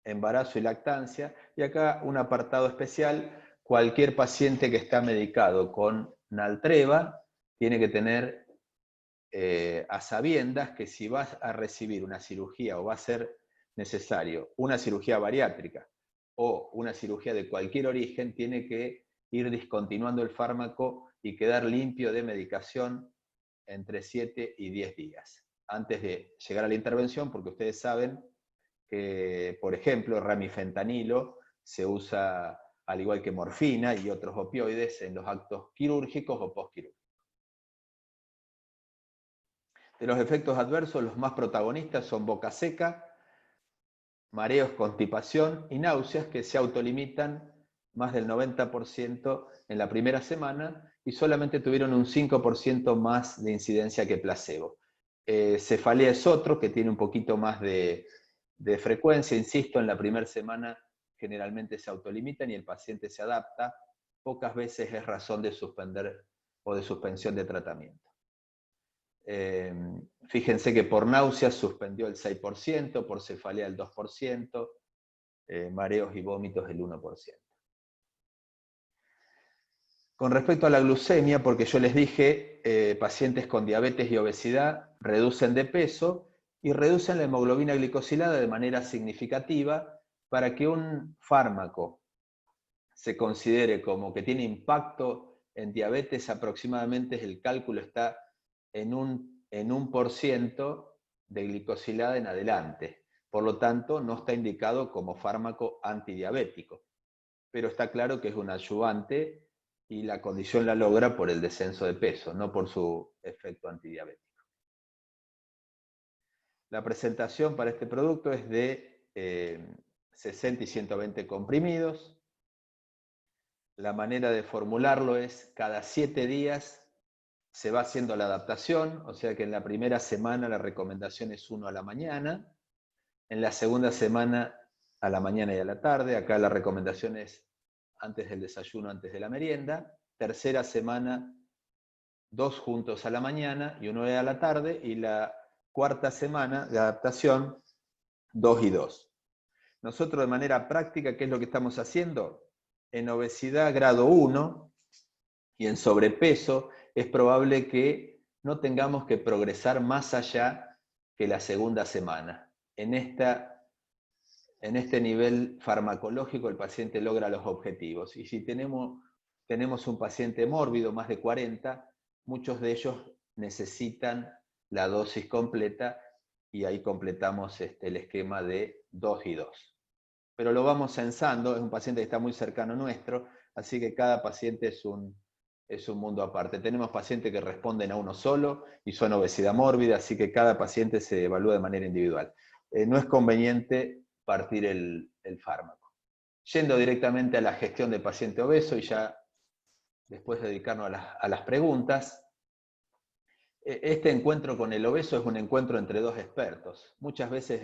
embarazo y lactancia, y acá un apartado especial: cualquier paciente que está medicado con naltreva tiene que tener a sabiendas que si vas a recibir una cirugía o va a ser necesario una cirugía bariátrica o una cirugía de cualquier origen, tiene que ir discontinuando el fármaco y quedar limpio de medicación entre 7 y 10 días antes de llegar a la intervención, porque ustedes saben que, por ejemplo, ramifentanilo se usa al igual que morfina y otros opioides en los actos quirúrgicos o postquirúrgicos. De los efectos adversos, los más protagonistas son boca seca, mareos, constipación y náuseas, que se autolimitan más del 90% en la primera semana y solamente tuvieron un 5% más de incidencia que placebo. Cefalea es otro que tiene un poquito más de frecuencia, insisto, en la primera semana generalmente se autolimitan y el paciente se adapta, pocas veces es razón de suspender o de suspensión de tratamiento. Fíjense que por náuseas suspendió el 6%, por cefalea el 2%, mareos y vómitos el 1%. Con respecto a la glucemia, porque yo les dije, pacientes con diabetes y obesidad reducen de peso y reducen la hemoglobina glicosilada de manera significativa. Para que un fármaco se considere como que tiene impacto en diabetes, aproximadamente el cálculo está en un % de glicosilada en adelante. Por lo tanto, no está indicado como fármaco antidiabético. Pero está claro que es un adyuvante y la condición la logra por el descenso de peso, no por su efecto antidiabético. La presentación para este producto es de 60 y 120 comprimidos. La manera de formularlo es cada 7 días se va haciendo la adaptación, o sea que en la primera semana la recomendación es 1 a la mañana, en la segunda semana a la mañana y a la tarde, acá la recomendación es antes del desayuno, antes de la merienda, tercera semana 2 juntos a la mañana y 1 a la tarde, y la cuarta semana de adaptación 2 y 2. Nosotros de manera práctica, ¿qué es lo que estamos haciendo? En obesidad grado 1 y en sobrepeso es probable que no tengamos que progresar más allá que la segunda semana. En este nivel farmacológico el paciente logra los objetivos. Y si tenemos un paciente mórbido, más de 40, muchos de ellos necesitan la dosis completa y ahí completamos el esquema de 2 y 2. Pero lo vamos censando, es un paciente que está muy cercano nuestro, así que cada paciente es un mundo aparte. Tenemos pacientes que responden a uno solo y son obesidad mórbida, así que cada paciente se evalúa de manera individual. No es conveniente partir el fármaco. Yendo directamente a la gestión del paciente obeso y ya después dedicarnos a las preguntas, este encuentro con el obeso es un encuentro entre dos expertos. Muchas veces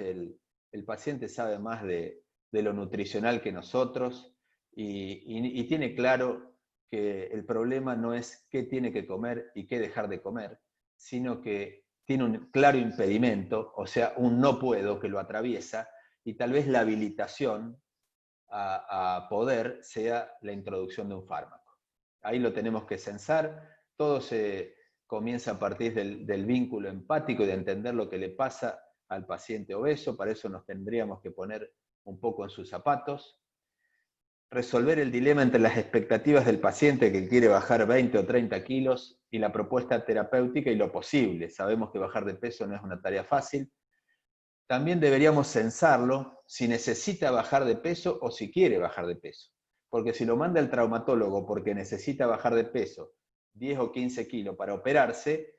el paciente sabe más de lo nutricional que nosotros y tiene claro que el problema no es qué tiene que comer y qué dejar de comer, sino que tiene un claro impedimento, o sea, un no puedo que lo atraviesa, y tal vez la habilitación a poder sea la introducción de un fármaco. Ahí lo tenemos que censar, todo se comienza a partir del vínculo empático y de entender lo que le pasa al paciente obeso. Para eso nos tendríamos que poner un poco en sus zapatos, resolver el dilema entre las expectativas del paciente que quiere bajar 20 o 30 kilos y la propuesta terapéutica y lo posible. Sabemos que bajar de peso no es una tarea fácil. También deberíamos censarlo si necesita bajar de peso o si quiere bajar de peso. Porque si lo manda el traumatólogo porque necesita bajar de peso 10 o 15 kilos para operarse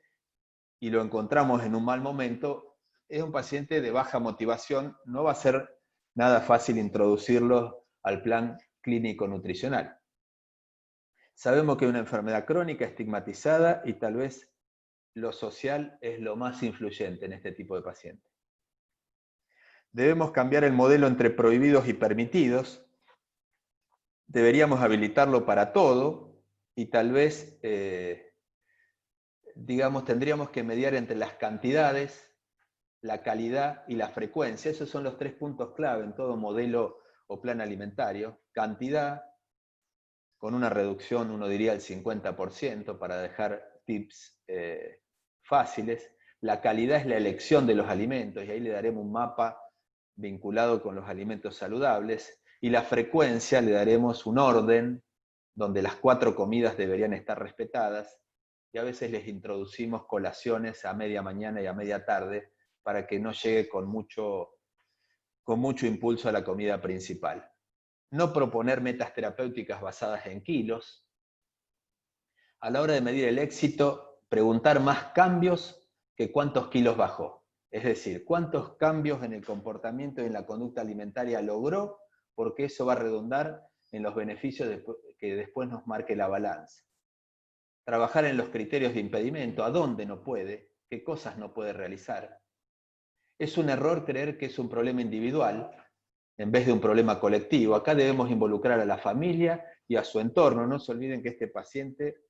y lo encontramos en un mal momento, es un paciente de baja motivación, no va a ser nada fácil introducirlo al plan clínico nutricional. Sabemos que es una enfermedad crónica, estigmatizada, y tal vez lo social es lo más influyente en este tipo de pacientes. Debemos cambiar el modelo entre prohibidos y permitidos. Deberíamos habilitarlo para todo y tal vez, digamos, tendríamos que mediar entre las cantidades, la calidad y la frecuencia. Esos son los 3 puntos clave en todo modelo o plan alimentario. Cantidad, con una reducción, uno diría, el 50% para dejar tips fáciles. La calidad es la elección de los alimentos, y ahí le daremos un mapa vinculado con los alimentos saludables. Y la frecuencia le daremos un orden donde las 4 comidas deberían estar respetadas, y a veces les introducimos colaciones a media mañana y a media tarde para que no llegue con mucho impulso a la comida principal. No proponer metas terapéuticas basadas en kilos. A la hora de medir el éxito, preguntar más cambios que cuántos kilos bajó. Es decir, cuántos cambios en el comportamiento y en la conducta alimentaria logró, porque eso va a redundar en los beneficios que después nos marque la balanza. Trabajar en los criterios de impedimento, a dónde no puede, qué cosas no puede realizar. Es un error creer que es un problema individual en vez de un problema colectivo. Acá debemos involucrar a la familia y a su entorno. No se olviden que este paciente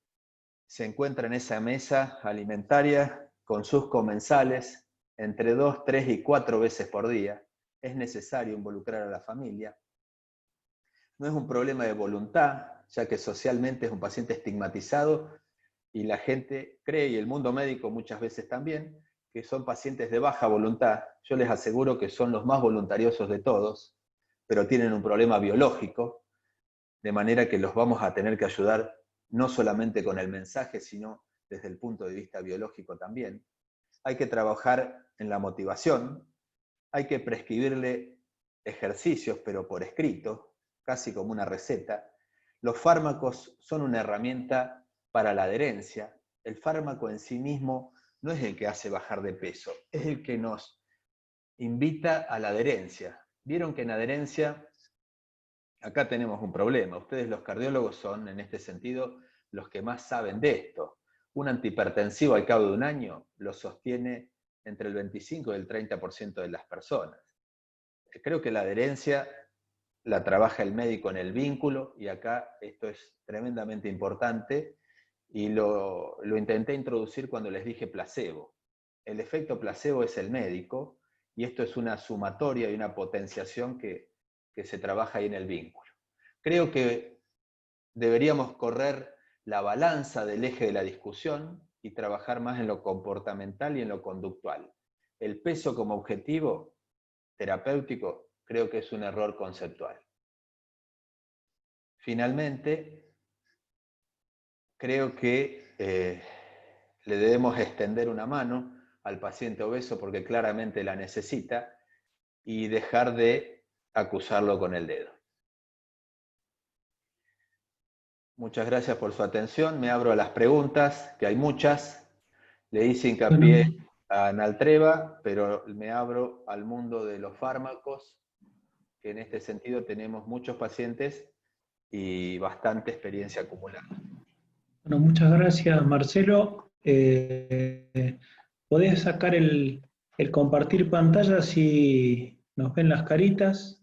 se encuentra en esa mesa alimentaria con sus comensales entre 2, 3 y 4 veces por día. Es necesario involucrar a la familia. No es un problema de voluntad, ya que socialmente es un paciente estigmatizado y la gente cree, y el mundo médico muchas veces también, que son pacientes de baja voluntad. Yo les aseguro que son los más voluntariosos de todos, pero tienen un problema biológico, de manera que los vamos a tener que ayudar no solamente con el mensaje, sino desde el punto de vista biológico también. Hay que trabajar en la motivación, hay que prescribirle ejercicios, pero por escrito, casi como una receta. Los fármacos son una herramienta para la adherencia. El fármaco en sí mismo no es el que hace bajar de peso, es el que nos invita a la adherencia. Vieron que en adherencia, acá tenemos un problema. Ustedes los cardiólogos son, en este sentido, los que más saben de esto. Un antihipertensivo al cabo de un año lo sostiene entre el 25 y el 30% de las personas. Creo que la adherencia la trabaja el médico en el vínculo, y acá esto es tremendamente importante, y lo intenté introducir cuando les dije placebo. El efecto placebo es el médico, y esto es una sumatoria y una potenciación que se trabaja ahí en el vínculo. Creo que deberíamos correr la balanza del eje de la discusión y trabajar más en lo comportamental y en lo conductual. El peso como objetivo terapéutico creo que es un error conceptual. Finalmente, creo que le debemos extender una mano al paciente obeso porque claramente la necesita, y dejar de acusarlo con el dedo. Muchas gracias por su atención. Me abro a las preguntas, que hay muchas. Le hice hincapié a Naltreva, pero me abro al mundo de los fármacos, que en este sentido tenemos muchos pacientes y bastante experiencia acumulada. Bueno, muchas gracias, Marcelo. ¿Podés sacar el compartir pantalla si nos ven las caritas?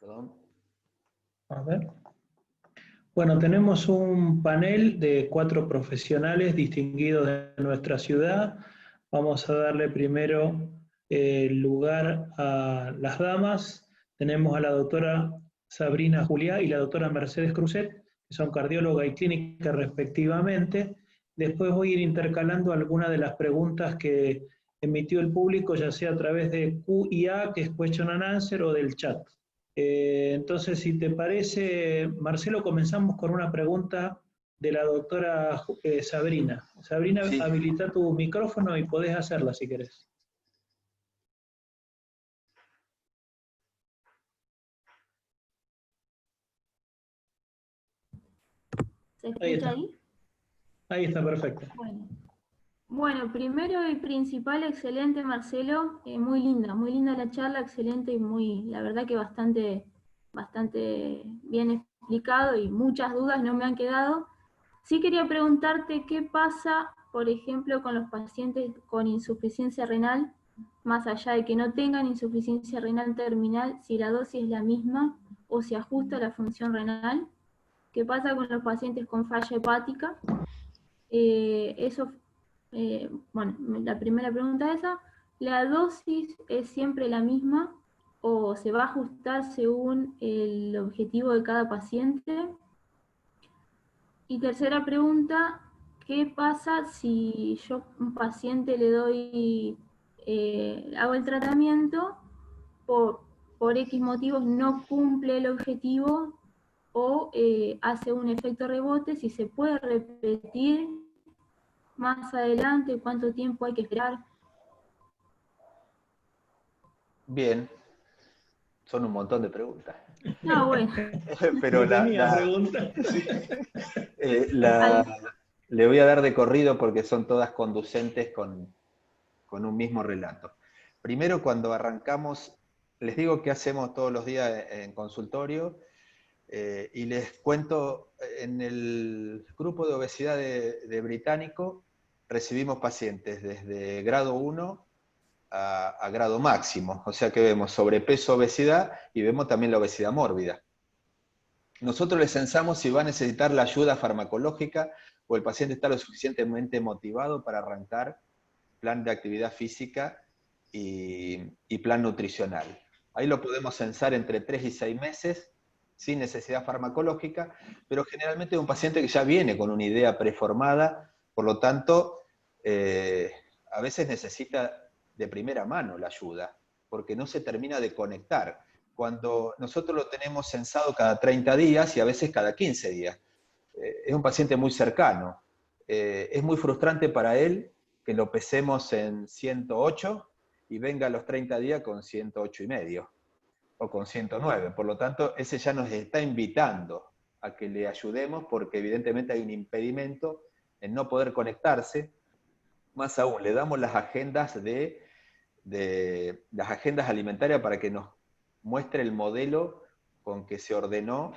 Perdón. A ver. Bueno, tenemos un panel de 4 profesionales distinguidos de nuestra ciudad. Vamos a darle primero lugar a las damas. Tenemos a la doctora Sabrina Juliá y la doctora Mercedes Cruzet, que son cardióloga y clínica respectivamente. Después voy a ir intercalando algunas de las preguntas que emitió el público, ya sea a través de Q&A, que es Question and Answer, o del chat. Entonces, si te parece, Marcelo, comenzamos con una pregunta de la doctora Sabrina. Sabrina, Sí. habilita tu micrófono y podés hacerla si querés. ¿Se Ahí escucha está. ahí? Ahí está, perfecto. Bueno, primero y principal, excelente Marcelo, muy linda la charla, excelente y la verdad que bastante bien explicado y muchas dudas no me han quedado. Sí quería preguntarte qué pasa, por ejemplo, con los pacientes con insuficiencia renal, más allá de que no tengan insuficiencia renal terminal, si la dosis es la misma o se ajusta la función renal. ¿Qué pasa con los pacientes con falla hepática? Bueno, la primera pregunta es esa. ¿La dosis es siempre la misma o se va a ajustar según el objetivo de cada paciente? Y tercera pregunta, ¿qué pasa si yo a un paciente le doy, hago el tratamiento, por X motivos no cumple el objetivo o hace un efecto rebote? Si se puede repetir más adelante, cuánto tiempo hay que esperar. Bien, son un montón de preguntas. No, bueno. Pero Tenía preguntas. le voy a dar de corrido porque son todas conducentes con un mismo relato. Primero, cuando arrancamos, les digo que hacemos todos los días en consultorio, y les cuento, en el grupo de obesidad de Británico, recibimos pacientes desde grado 1 a grado máximo, o sea que vemos sobrepeso, obesidad, y vemos también la obesidad mórbida. Nosotros les censamos si va a necesitar la ayuda farmacológica o el paciente está lo suficientemente motivado para arrancar plan de actividad física y plan nutricional. Ahí lo podemos censar entre 3 y 6 meses, sin necesidad farmacológica, pero generalmente es un paciente que ya viene con una idea preformada, por lo tanto, a veces necesita de primera mano la ayuda, porque no se termina de conectar. Cuando nosotros lo tenemos censado cada 30 días y a veces cada 15 días. Es un paciente muy cercano. Es muy frustrante para él que lo pesemos en 108 y venga a los 30 días con 108 y medio o con 109. Por lo tanto, ese ya nos está invitando a que le ayudemos porque evidentemente hay un impedimento en no poder conectarse. Más aún, le damos las agendas las agendas alimentarias para que nos muestre el modelo con que se ordenó,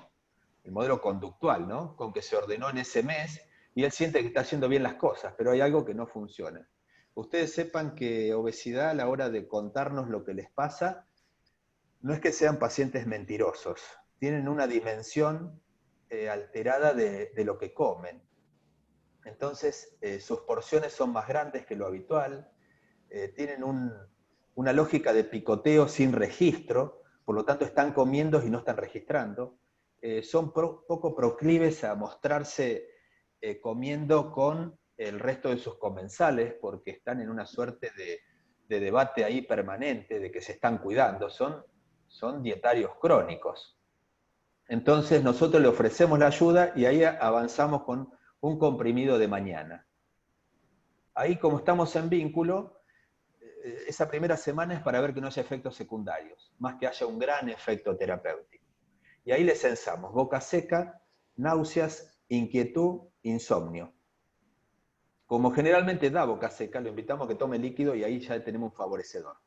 el modelo conductual, ¿no? Con que se ordenó en ese mes, y él siente que está haciendo bien las cosas, pero hay algo que no funciona. Ustedes sepan que obesidad, a la hora de contarnos lo que les pasa, no es que sean pacientes mentirosos, tienen una dimensión alterada de lo que comen. Entonces, sus porciones son más grandes que lo habitual, tienen una lógica de picoteo sin registro, por lo tanto están comiendo y no están registrando. Son poco proclives a mostrarse comiendo con el resto de sus comensales, porque están en una suerte de debate ahí permanente, de que se están cuidando, son dietarios crónicos. Entonces nosotros le ofrecemos la ayuda y ahí avanzamos con un comprimido de mañana. Ahí, como estamos en vínculo, esa primera semana es para ver que no haya efectos secundarios, más que haya un gran efecto terapéutico. Y ahí le censamos boca seca, náuseas, inquietud, insomnio. Como generalmente da boca seca, lo invitamos a que tome líquido y ahí ya tenemos un favorecedor.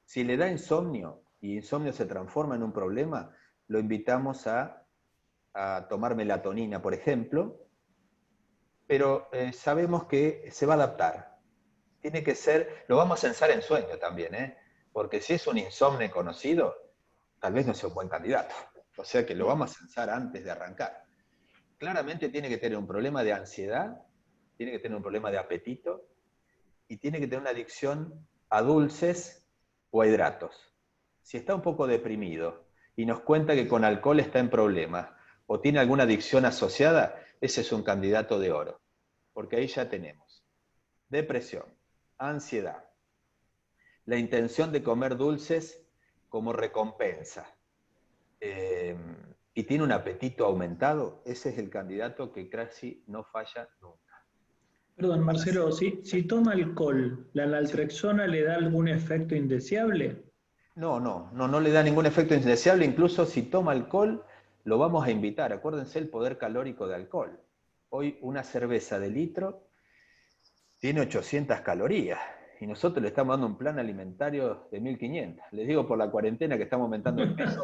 Si le da insomnio y insomnio se transforma en un problema, lo invitamos a tomar melatonina, por ejemplo, pero sabemos que se va a adaptar. Tiene que ser, lo vamos a censar en sueño también, porque si es un insomnio conocido, tal vez no sea un buen candidato. O sea que lo vamos a censar antes de arrancar. Claramente tiene que tener un problema de ansiedad, tiene que tener un problema de apetito y tiene que tener una adicción a dulces o a hidratos. Si está un poco deprimido y nos cuenta que con alcohol está en problemas o tiene alguna adicción asociada, ese es un candidato de oro, porque ahí ya tenemos depresión, ansiedad, la intención de comer dulces como recompensa, y tiene un apetito aumentado, ese es el candidato que casi no falla nunca. Perdón, Marcelo, si toma alcohol, ¿la naltrexona le da algún efecto indeseable? No le da ningún efecto indeseable, incluso si toma alcohol, lo vamos a invitar. Acuérdense el poder calórico de alcohol. Hoy una cerveza de litro tiene 800 calorías y nosotros le estamos dando un plan alimentario de 1500. Les digo por la cuarentena que estamos aumentando el peso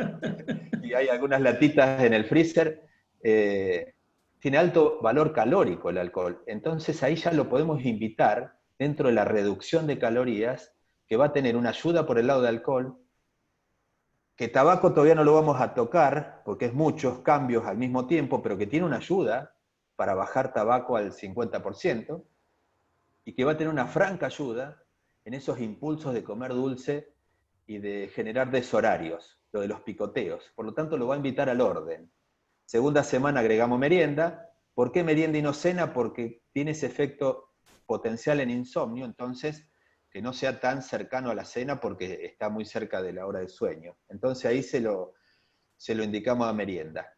y hay algunas latitas en el freezer. Tiene alto valor calórico el alcohol. Entonces ahí ya lo podemos invitar dentro de la reducción de calorías, que va a tener una ayuda por el lado de alcohol, que tabaco todavía no lo vamos a tocar, porque es muchos cambios al mismo tiempo, pero que tiene una ayuda para bajar tabaco al 50%, y que va a tener una franca ayuda en esos impulsos de comer dulce y de generar deshorarios, lo de los picoteos. Por lo tanto, lo va a invitar al orden. Segunda semana agregamos merienda. ¿Por qué merienda y no cena? Porque tiene ese efecto potencial en insomnio, entonces que no sea tan cercano a la cena porque está muy cerca de la hora de sueño. Entonces ahí se lo indicamos a merienda.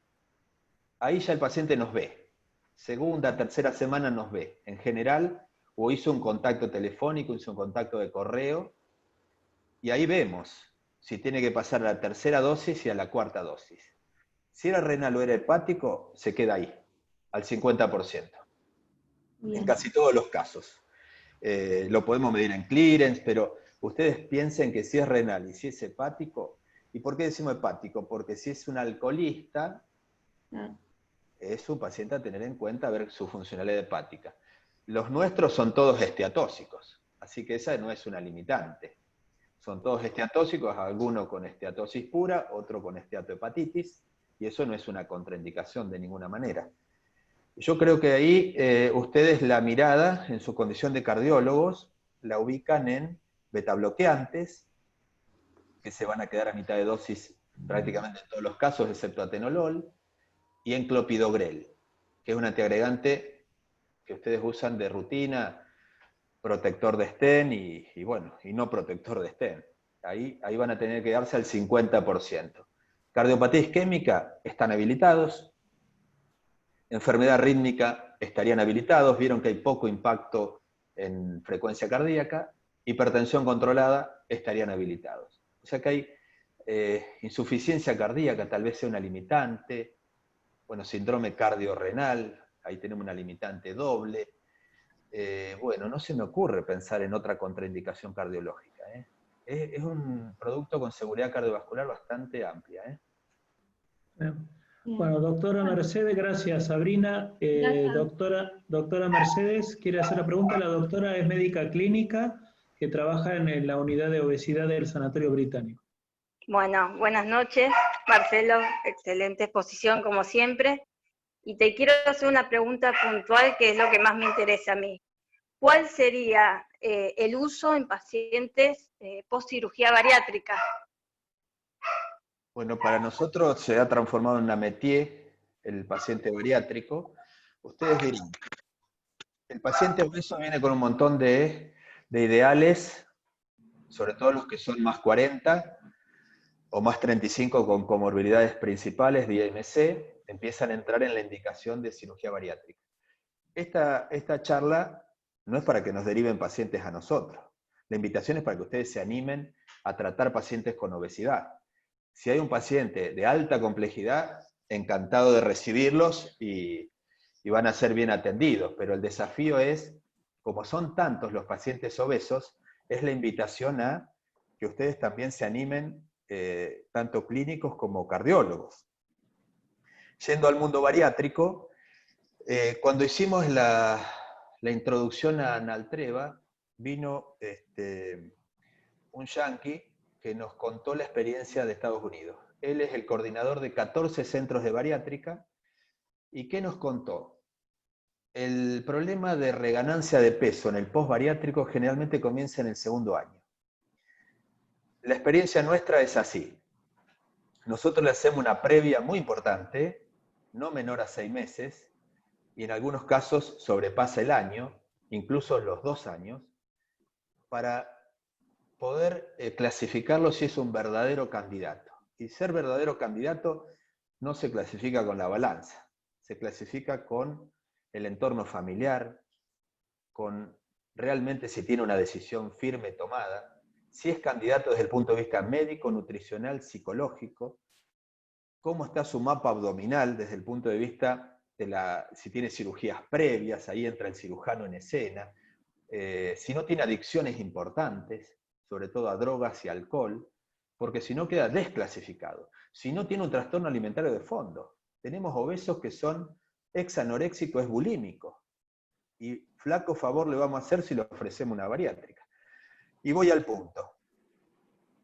Ahí ya el paciente nos ve. Segunda, tercera semana nos ve. En general, o hizo un contacto telefónico, hizo un contacto de correo, y ahí vemos si tiene que pasar a la tercera dosis y a la cuarta dosis. Si era renal o era hepático, se queda ahí, al 50%. Bien. En casi todos los casos. Lo podemos medir en clearance, pero ustedes piensen que si es renal y si es hepático, ¿y por qué decimos hepático? Porque si es un alcoholista, es un paciente a tener en cuenta, a ver su funcionalidad hepática. Los nuestros son todos esteatóxicos, así que esa no es una limitante. Son todos esteatóxicos, alguno con esteatosis pura, otro con esteatohepatitis, y eso no es una contraindicación de ninguna manera. Yo creo que ahí ustedes la mirada, en su condición de cardiólogos, la ubican en betabloqueantes, que se van a quedar a mitad de dosis prácticamente en todos los casos, excepto atenolol, y en clopidogrel, que es un antiagregante que ustedes usan de rutina, protector de Sten y no protector de Sten. Ahí van a tener que darse al 50%. Cardiopatía isquémica están habilitados. Enfermedad rítmica estarían habilitados. Vieron que hay poco impacto en frecuencia cardíaca. Hipertensión controlada estarían habilitados. O sea que hay insuficiencia cardíaca, tal vez sea una limitante. Bueno, síndrome cardiorrenal, ahí tenemos una limitante doble. No se me ocurre pensar en otra contraindicación cardiológica. Es un producto con seguridad cardiovascular bastante amplia. Bueno, doctora Mercedes, gracias. Sabrina, doctora Mercedes, ¿quiere hacer la pregunta? La doctora es médica clínica que trabaja en la unidad de obesidad del Sanatorio Británico. Bueno, buenas noches, Marcelo, excelente exposición como siempre. Y te quiero hacer una pregunta puntual que es lo que más me interesa a mí. ¿Cuál sería el uso en pacientes post-cirugía bariátrica? Bueno, para nosotros se ha transformado en una métier el paciente bariátrico. Ustedes dirán, el paciente obeso viene con un montón de ideales, sobre todo los que son más 40 o más 35 con comorbilidades principales de IMC, empiezan a entrar en la indicación de cirugía bariátrica. Esta charla no es para que nos deriven pacientes a nosotros. La invitación es para que ustedes se animen a tratar pacientes con obesidad. Si hay un paciente de alta complejidad, encantado de recibirlos y van a ser bien atendidos, pero el desafío es, como son tantos los pacientes obesos, es la invitación a que ustedes también se animen, tanto clínicos como cardiólogos. Yendo al mundo bariátrico, cuando hicimos la introducción a Naltreva, vino un yanqui que nos contó la experiencia de Estados Unidos. Él es el coordinador de 14 centros de bariátrica. ¿Y qué nos contó? El problema de reganancia de peso en el post-bariátrico generalmente comienza en el segundo año. La experiencia nuestra es así. Nosotros le hacemos una previa muy importante, no menor a 6 meses, y en algunos casos sobrepasa el año, incluso los 2 años, para poder clasificarlo si es un verdadero candidato. Y ser verdadero candidato no se clasifica con la balanza, se clasifica con el entorno familiar, con realmente si tiene una decisión firme tomada, si es candidato desde el punto de vista médico, nutricional, psicológico, cómo está su mapa abdominal desde el punto de vista si tiene cirugías previas, ahí entra el cirujano en escena, si no tiene adicciones importantes, sobre todo a drogas y alcohol, porque si no queda desclasificado. Si no tiene un trastorno alimentario de fondo. Tenemos obesos que son exanoréxicos, bulímicos. Y flaco favor le vamos a hacer si le ofrecemos una bariátrica. Y voy al punto.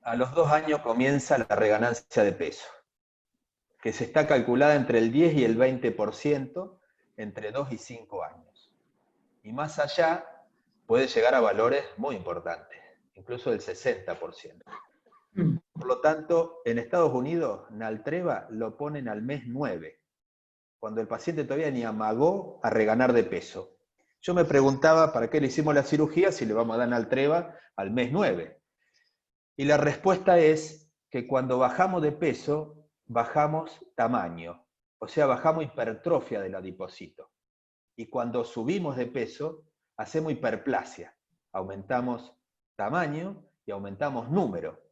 A los 2 años comienza la reganancia de peso, que se está calculada entre el 10 y el 20% entre 2 y 5 años. Y más allá puede llegar a valores muy importantes, incluso del 60%. Por lo tanto, en Estados Unidos, Naltreva lo ponen al mes 9, cuando el paciente todavía ni amagó a reganar de peso. Yo me preguntaba para qué le hicimos la cirugía si le vamos a dar Naltreva al mes 9. Y la respuesta es que cuando bajamos de peso, bajamos tamaño, o sea, bajamos hipertrofia del adipocito. Y cuando subimos de peso, hacemos hiperplasia, aumentamos tamaño y aumentamos número.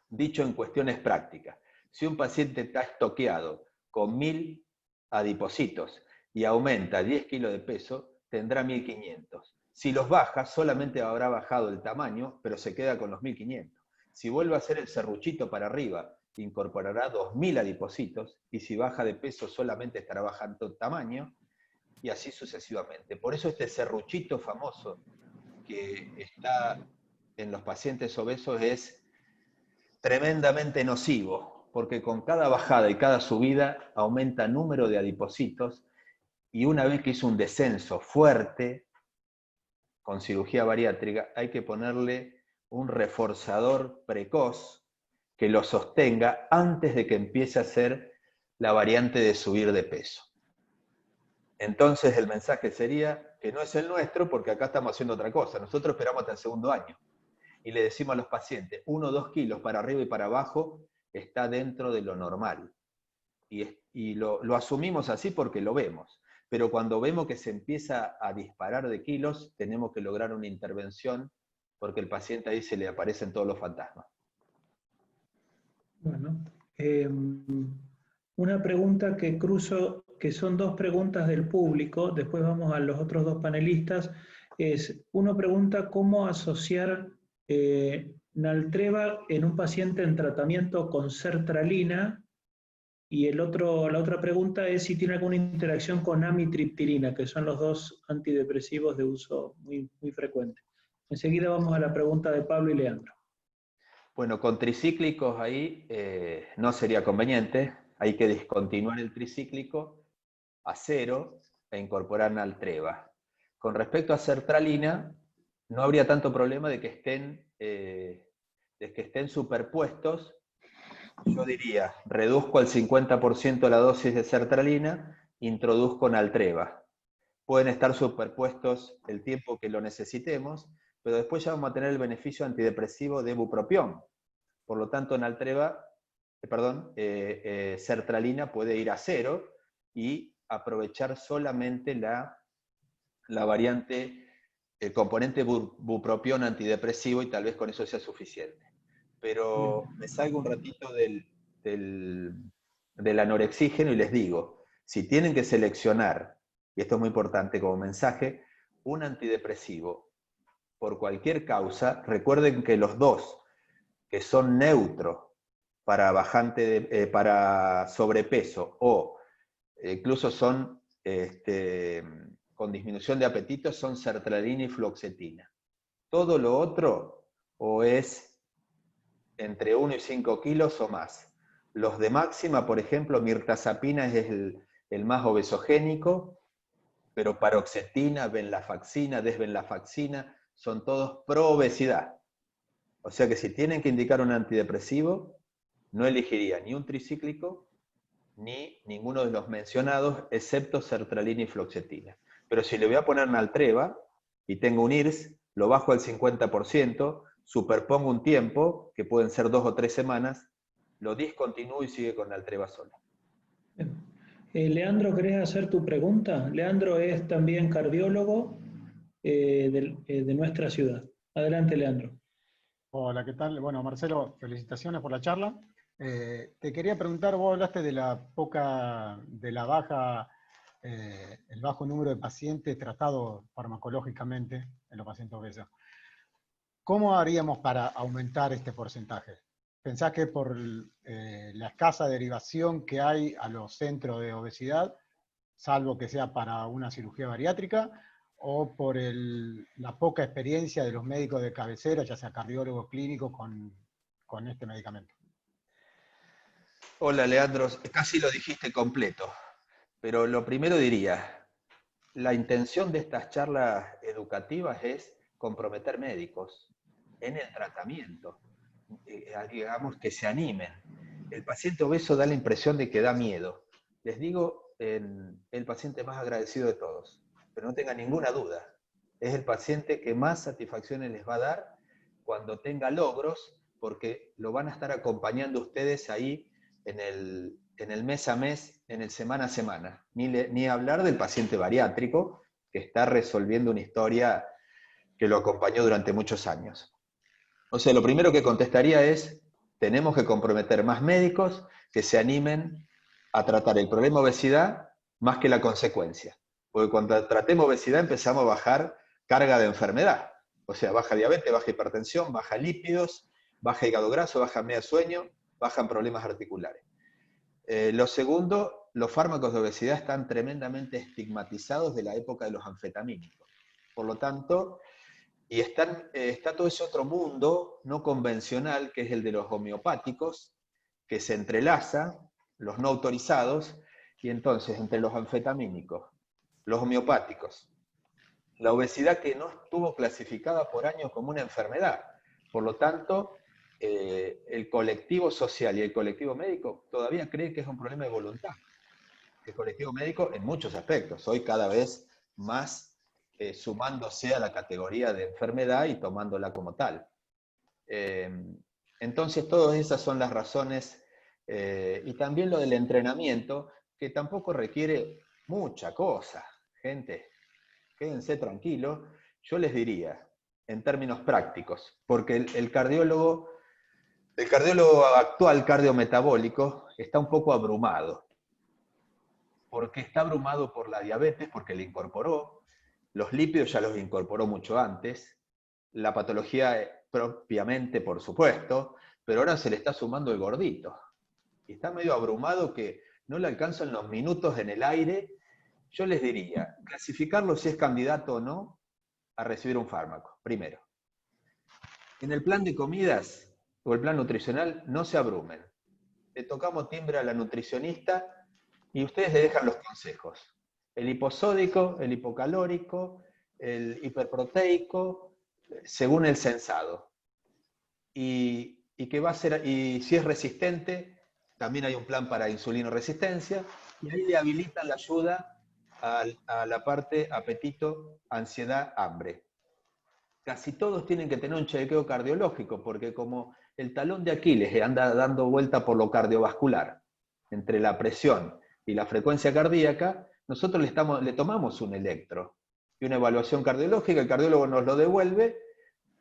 Dicho en cuestiones prácticas, si un paciente está estoqueado con 1000 adipocitos y aumenta 10 kilos de peso, tendrá 1500. Si los baja, solamente habrá bajado el tamaño, pero se queda con los 1500. Si vuelve a hacer el serruchito para arriba, incorporará 2000 adipocitos, y si baja de peso solamente estará bajando tamaño, y así sucesivamente. Por eso este serruchito famoso que está en los pacientes obesos es tremendamente nocivo, porque con cada bajada y cada subida aumenta el número de adipocitos, y una vez que hizo un descenso fuerte, con cirugía bariátrica, hay que ponerle un reforzador precoz que lo sostenga antes de que empiece a hacer la variante de subir de peso. Entonces el mensaje sería que no es el nuestro, porque acá estamos haciendo otra cosa. Nosotros esperamos hasta el 2.º año. Y le decimos a los pacientes, 1 o 2 kilos para arriba y para abajo está dentro de lo normal. Y lo asumimos así porque lo vemos. Pero cuando vemos que se empieza a disparar de kilos, tenemos que lograr una intervención, porque el paciente ahí se le aparecen todos los fantasmas. Bueno, una pregunta que cruzo, que son 2 preguntas del público, después vamos a los otros 2 panelistas, es, uno pregunta cómo asociar Naltreva en un paciente en tratamiento con sertralina, y la otra pregunta es si tiene alguna interacción con amitriptilina, que son los 2 antidepresivos de uso muy, muy frecuente. Enseguida vamos a la pregunta de Pablo y Leandro. Bueno, con tricíclicos ahí no sería conveniente, hay que discontinuar el tricíclico a 0 e incorporar Naltreva. Con respecto a sertralina, no habría tanto problema de que estén superpuestos. Yo diría, reduzco al 50% la dosis de sertralina, introduzco Naltreva. Pueden estar superpuestos el tiempo que lo necesitemos, pero después ya vamos a tener el beneficio antidepresivo de bupropión. Por lo tanto, sertralina puede ir a 0 y aprovechar solamente la variante, el componente bupropión antidepresivo, y tal vez con eso sea suficiente. Pero me salgo un ratito del anorexígeno y les digo, si tienen que seleccionar, y esto es muy importante como mensaje, un antidepresivo por cualquier causa, recuerden que los 2 que son neutros para para sobrepeso o incluso son con disminución de apetito son sertralina y fluoxetina. Todo lo otro o es entre 1 y 5 kilos o más. Los de máxima, por ejemplo, mirtazapina es el más obesogénico, pero paroxetina, venlafaxina, desvenlafaxina, son todos pro obesidad. O sea que si tienen que indicar un antidepresivo, no elegiría ni un tricíclico, ni ninguno de los mencionados, excepto sertralina y fluoxetina. Pero si le voy a poner Naltreva, y tengo un IRS, lo bajo al 50%, superpongo un tiempo, que pueden ser 2 o 3 semanas, lo discontinúo y sigue con Naltreva sola. Leandro, ¿querés hacer tu pregunta? Leandro es también cardiólogo de nuestra ciudad. Adelante, Leandro. Hola, ¿qué tal? Bueno, Marcelo, felicitaciones por la charla. Te quería preguntar, vos hablaste de la baja el bajo número de pacientes tratados farmacológicamente en los pacientes obesos. ¿Cómo haríamos para aumentar este porcentaje? ¿Pensás que por la escasa derivación que hay a los centros de obesidad, salvo que sea para una cirugía bariátrica, o por la poca experiencia de los médicos de cabecera, ya sea cardiólogos clínicos, con este medicamento? Hola, Leandro, casi lo dijiste completo, pero lo primero diría, la intención de estas charlas educativas es comprometer médicos en el tratamiento, digamos que se animen. El paciente obeso da la impresión de que da miedo. Les digo, el paciente más agradecido de todos, pero no tengan ninguna duda, es el paciente que más satisfacciones les va a dar cuando tenga logros, porque lo van a estar acompañando ustedes ahí en el mes a mes, en el semana a semana. Ni hablar del paciente bariátrico, que está resolviendo una historia que lo acompañó durante muchos años. O sea, lo primero que contestaría es, tenemos que comprometer más médicos que se animen a tratar el problema obesidad más que la consecuencia. Porque cuando tratemos obesidad empezamos a bajar carga de enfermedad. O sea, baja diabetes, baja hipertensión, baja lípidos, baja hígado graso, baja apnea de sueño, bajan problemas articulares. Lo segundo, los fármacos de obesidad están tremendamente estigmatizados de la época de los anfetamínicos. Por lo tanto, y está todo ese otro mundo no convencional, que es el de los homeopáticos, que se entrelaza, los no autorizados, y entonces entre los anfetamínicos, los homeopáticos, la obesidad que no estuvo clasificada por años como una enfermedad. Por lo tanto, el colectivo social y el colectivo médico todavía cree que es un problema de voluntad. El colectivo médico en muchos aspectos, hoy cada vez más sumándose a la categoría de enfermedad y tomándola como tal. Entonces todas esas son las razones, y también lo del entrenamiento, que tampoco requiere mucha cosa. Gente, quédense tranquilos, yo les diría, en términos prácticos, porque el cardiólogo actual cardiometabólico está un poco abrumado, porque está abrumado por la diabetes, porque le incorporó, los lípidos ya los incorporó mucho antes, la patología propiamente, por supuesto, pero ahora se le está sumando el gordito. Y está medio abrumado que no le alcanzan los minutos en el aire. Yo les diría, clasificarlo si es candidato o no a recibir un fármaco, primero. En el plan de comidas o el plan nutricional, no se abrumen. Le tocamos timbre a la nutricionista y ustedes le dejan los consejos. El hiposódico, el hipocalórico, el hiperproteico, según el censado. Y que va a ser, y si es resistente, también hay un plan para insulinoresistencia, y ahí le habilitan la ayuda a la parte apetito, ansiedad, hambre. Casi todos tienen que tener un chequeo cardiológico, porque como el talón de Aquiles anda dando vuelta por lo cardiovascular, entre la presión y la frecuencia cardíaca, nosotros le tomamos un electro y una evaluación cardiológica, el cardiólogo nos lo devuelve,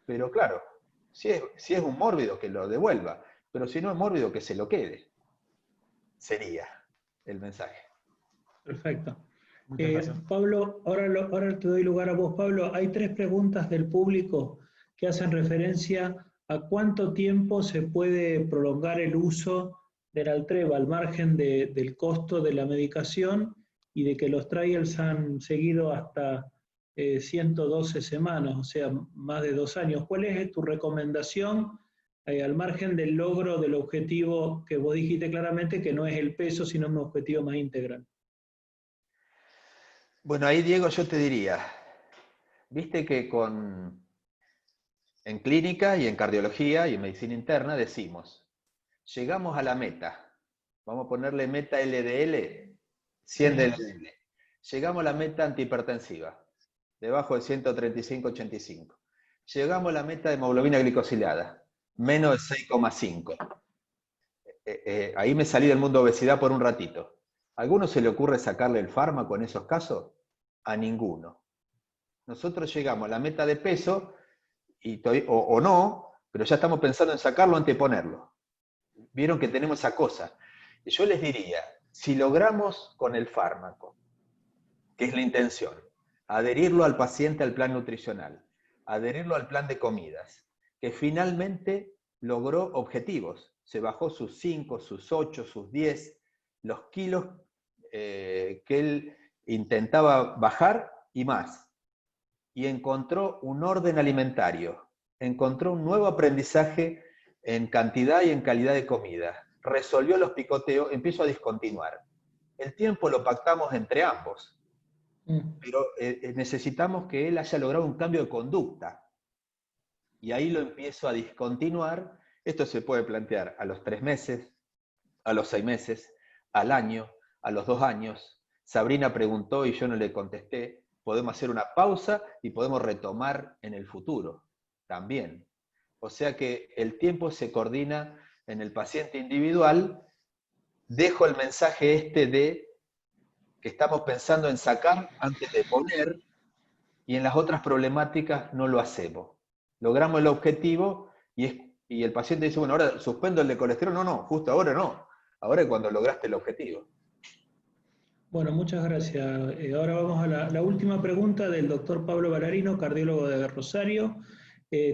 pero claro, si es un mórbido que lo devuelva, pero si no es mórbido que se lo quede. Sería el mensaje. Perfecto. Pablo, ahora te doy lugar a vos, Pablo. Hay 3 preguntas del público que hacen referencia a cuánto tiempo se puede prolongar el uso del Altreva al margen del costo de la medicación y de que los trials han seguido hasta 112 semanas, o sea, más de 2 años. ¿Cuál es tu recomendación al margen del logro del objetivo que vos dijiste claramente que no es el peso, sino un objetivo más integral? Bueno, ahí Diego yo te diría, viste que en clínica y en cardiología y en medicina interna decimos, llegamos a la meta, vamos a ponerle meta LDL, 100 de LDL, llegamos a la meta antihipertensiva, debajo de 135-85, llegamos a la meta de hemoglobina glicosilada, menos de 6,5. Ahí me salí del mundo de obesidad por un ratito. ¿A alguno se le ocurre sacarle el fármaco en esos casos? A ninguno. Nosotros llegamos a la meta de peso, o no, pero ya estamos pensando en sacarlo antes de ponerlo. Vieron que tenemos esa cosa. Y yo les diría, si logramos con el fármaco que es la intención. Adherirlo al paciente al plan nutricional, adherirlo al plan de comidas, que finalmente logró objetivos. Se bajó sus 5, sus 8, sus 10, los kilos que él intentaba bajar y más. Y encontró un orden alimentario, encontró un nuevo aprendizaje en cantidad y en calidad de comida. Resolvió los picoteos, empezó a discontinuar. El tiempo lo pactamos entre ambos, pero necesitamos que él haya logrado un cambio de conducta. Y ahí lo empiezo a discontinuar. Esto se puede plantear a los 3 meses, a los 6 meses, al año, a los 2 años. Sabrina preguntó y yo no le contesté. Podemos hacer una pausa y podemos retomar en el futuro también. O sea que el tiempo se coordina en el paciente individual. Dejo el mensaje de que estamos pensando en sacar antes de poner, y en las otras problemáticas no lo hacemos. Logramos el objetivo y el paciente dice, bueno, ahora suspendo el de colesterol. No, justo ahora no. Ahora es cuando lograste el objetivo. Bueno, muchas gracias. Ahora vamos a la última pregunta del doctor Pablo Ballarino, cardiólogo de Rosario,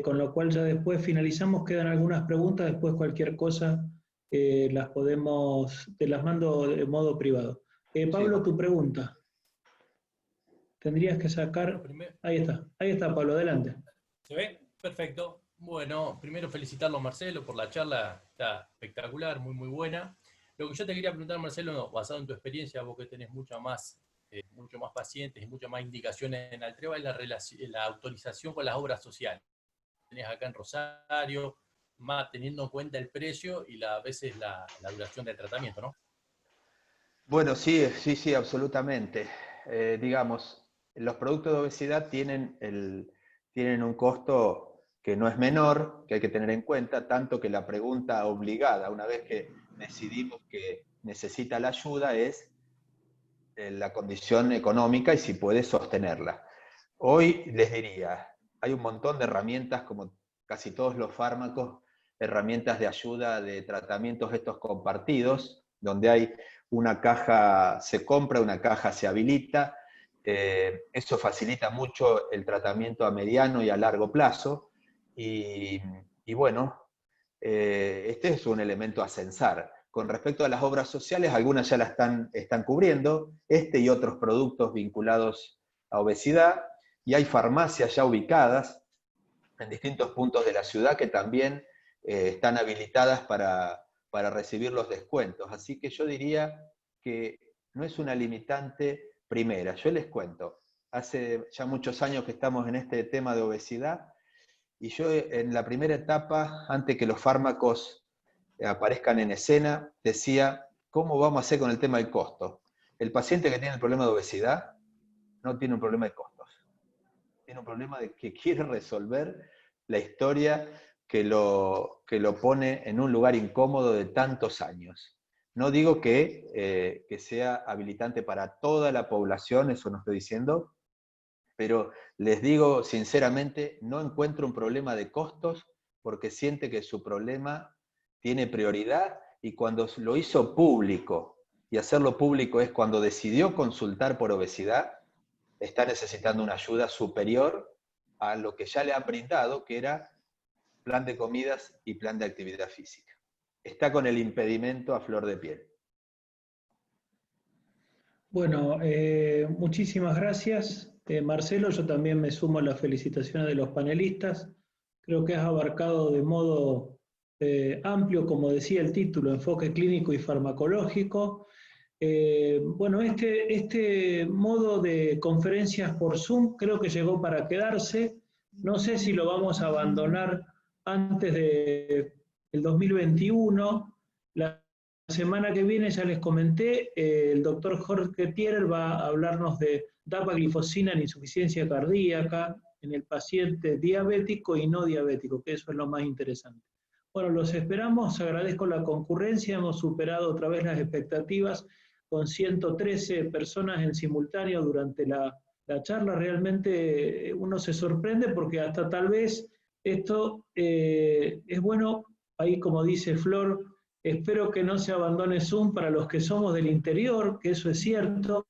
con lo cual ya después finalizamos. Quedan algunas preguntas, después cualquier cosa te las mando de modo privado. Pablo, Sí. tu pregunta. Tendrías que sacar... Ahí está Pablo, adelante. ¿Se ve? Perfecto. Bueno, primero felicitarlo, Marcelo, por la charla, está espectacular, muy muy buena. Lo que yo te quería preguntar, Marcelo, basado en tu experiencia, vos que tenés mucho más pacientes y muchas más indicaciones en Altreva, es la autorización con las obras sociales. Tenés acá en Rosario, más teniendo en cuenta el precio y a veces la duración del tratamiento, ¿no? Bueno, sí, absolutamente. Digamos, los productos de obesidad tienen un costo que no es menor, que hay que tener en cuenta, tanto que la pregunta obligada, una vez que decidimos que necesita la ayuda, es la condición económica y si puede sostenerla. Hoy les diría, hay un montón de herramientas, como casi todos los fármacos, herramientas de ayuda de tratamientos estos compartidos, donde hay una caja, se compra, una caja se habilita. Eso facilita mucho el tratamiento a mediano y a largo plazo. Y bueno, este es un elemento a censar. Con respecto a las obras sociales, algunas ya la están cubriendo, y otros productos vinculados a obesidad, y hay farmacias ya ubicadas en distintos puntos de la ciudad que también están habilitadas para recibir los descuentos. Así que yo diría que no es una limitante primera. Yo les cuento, hace ya muchos años que estamos en este tema de obesidad, y yo en la primera etapa, antes que los fármacos aparezcan en escena, decía, ¿cómo vamos a hacer con el tema del costo? El paciente que tiene el problema de obesidad no tiene un problema de costos, tiene un problema de que quiere resolver la historia que lo pone en un lugar incómodo de tantos años. No digo que sea habilitante para toda la población, eso no estoy diciendo, pero les digo sinceramente, no encuentro un problema de costos porque siente que su problema tiene prioridad, y cuando lo hizo público, y hacerlo público es cuando decidió consultar por obesidad, está necesitando una ayuda superior a lo que ya le han brindado, que era plan de comidas y plan de actividad física. Está con el impedimento a flor de piel. Bueno, muchísimas gracias. Marcelo, yo también me sumo a las felicitaciones de los panelistas. Creo que has abarcado de modo amplio, como decía el título, enfoque clínico y farmacológico. Bueno, este modo de conferencias por Zoom creo que llegó para quedarse. No sé si lo vamos a abandonar antes del 2021. La semana que viene, ya les comenté, el doctor Jorge Thierer va a hablarnos de dapaglifosina en insuficiencia cardíaca en el paciente diabético y no diabético, que eso es lo más interesante. Bueno, los esperamos, agradezco la concurrencia, hemos superado otra vez las expectativas con 113 personas en simultáneo durante la charla. Realmente uno se sorprende porque hasta tal vez esto es bueno, ahí como dice Flor, espero que no se abandone Zoom para los que somos del interior, que eso es cierto.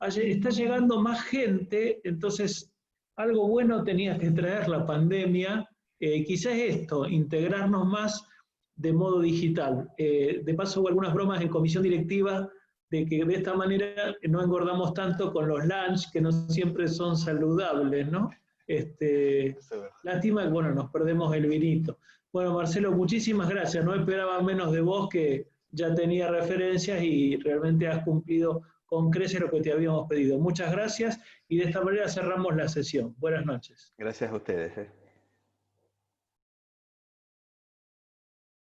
está llegando más gente, entonces algo bueno tenía que traer la pandemia, quizás esto, integrarnos más de modo digital. De paso hubo algunas bromas en comisión directiva de que de esta manera no engordamos tanto con los lunch, que no siempre son saludables, ¿no? Lástima que, bueno, nos perdemos el vinito. Bueno, Marcelo, muchísimas gracias. No esperaba menos de vos, que ya tenía referencias y realmente has cumplido con creces lo que te habíamos pedido. Muchas gracias y de esta manera cerramos la sesión. Buenas noches. Gracias a ustedes.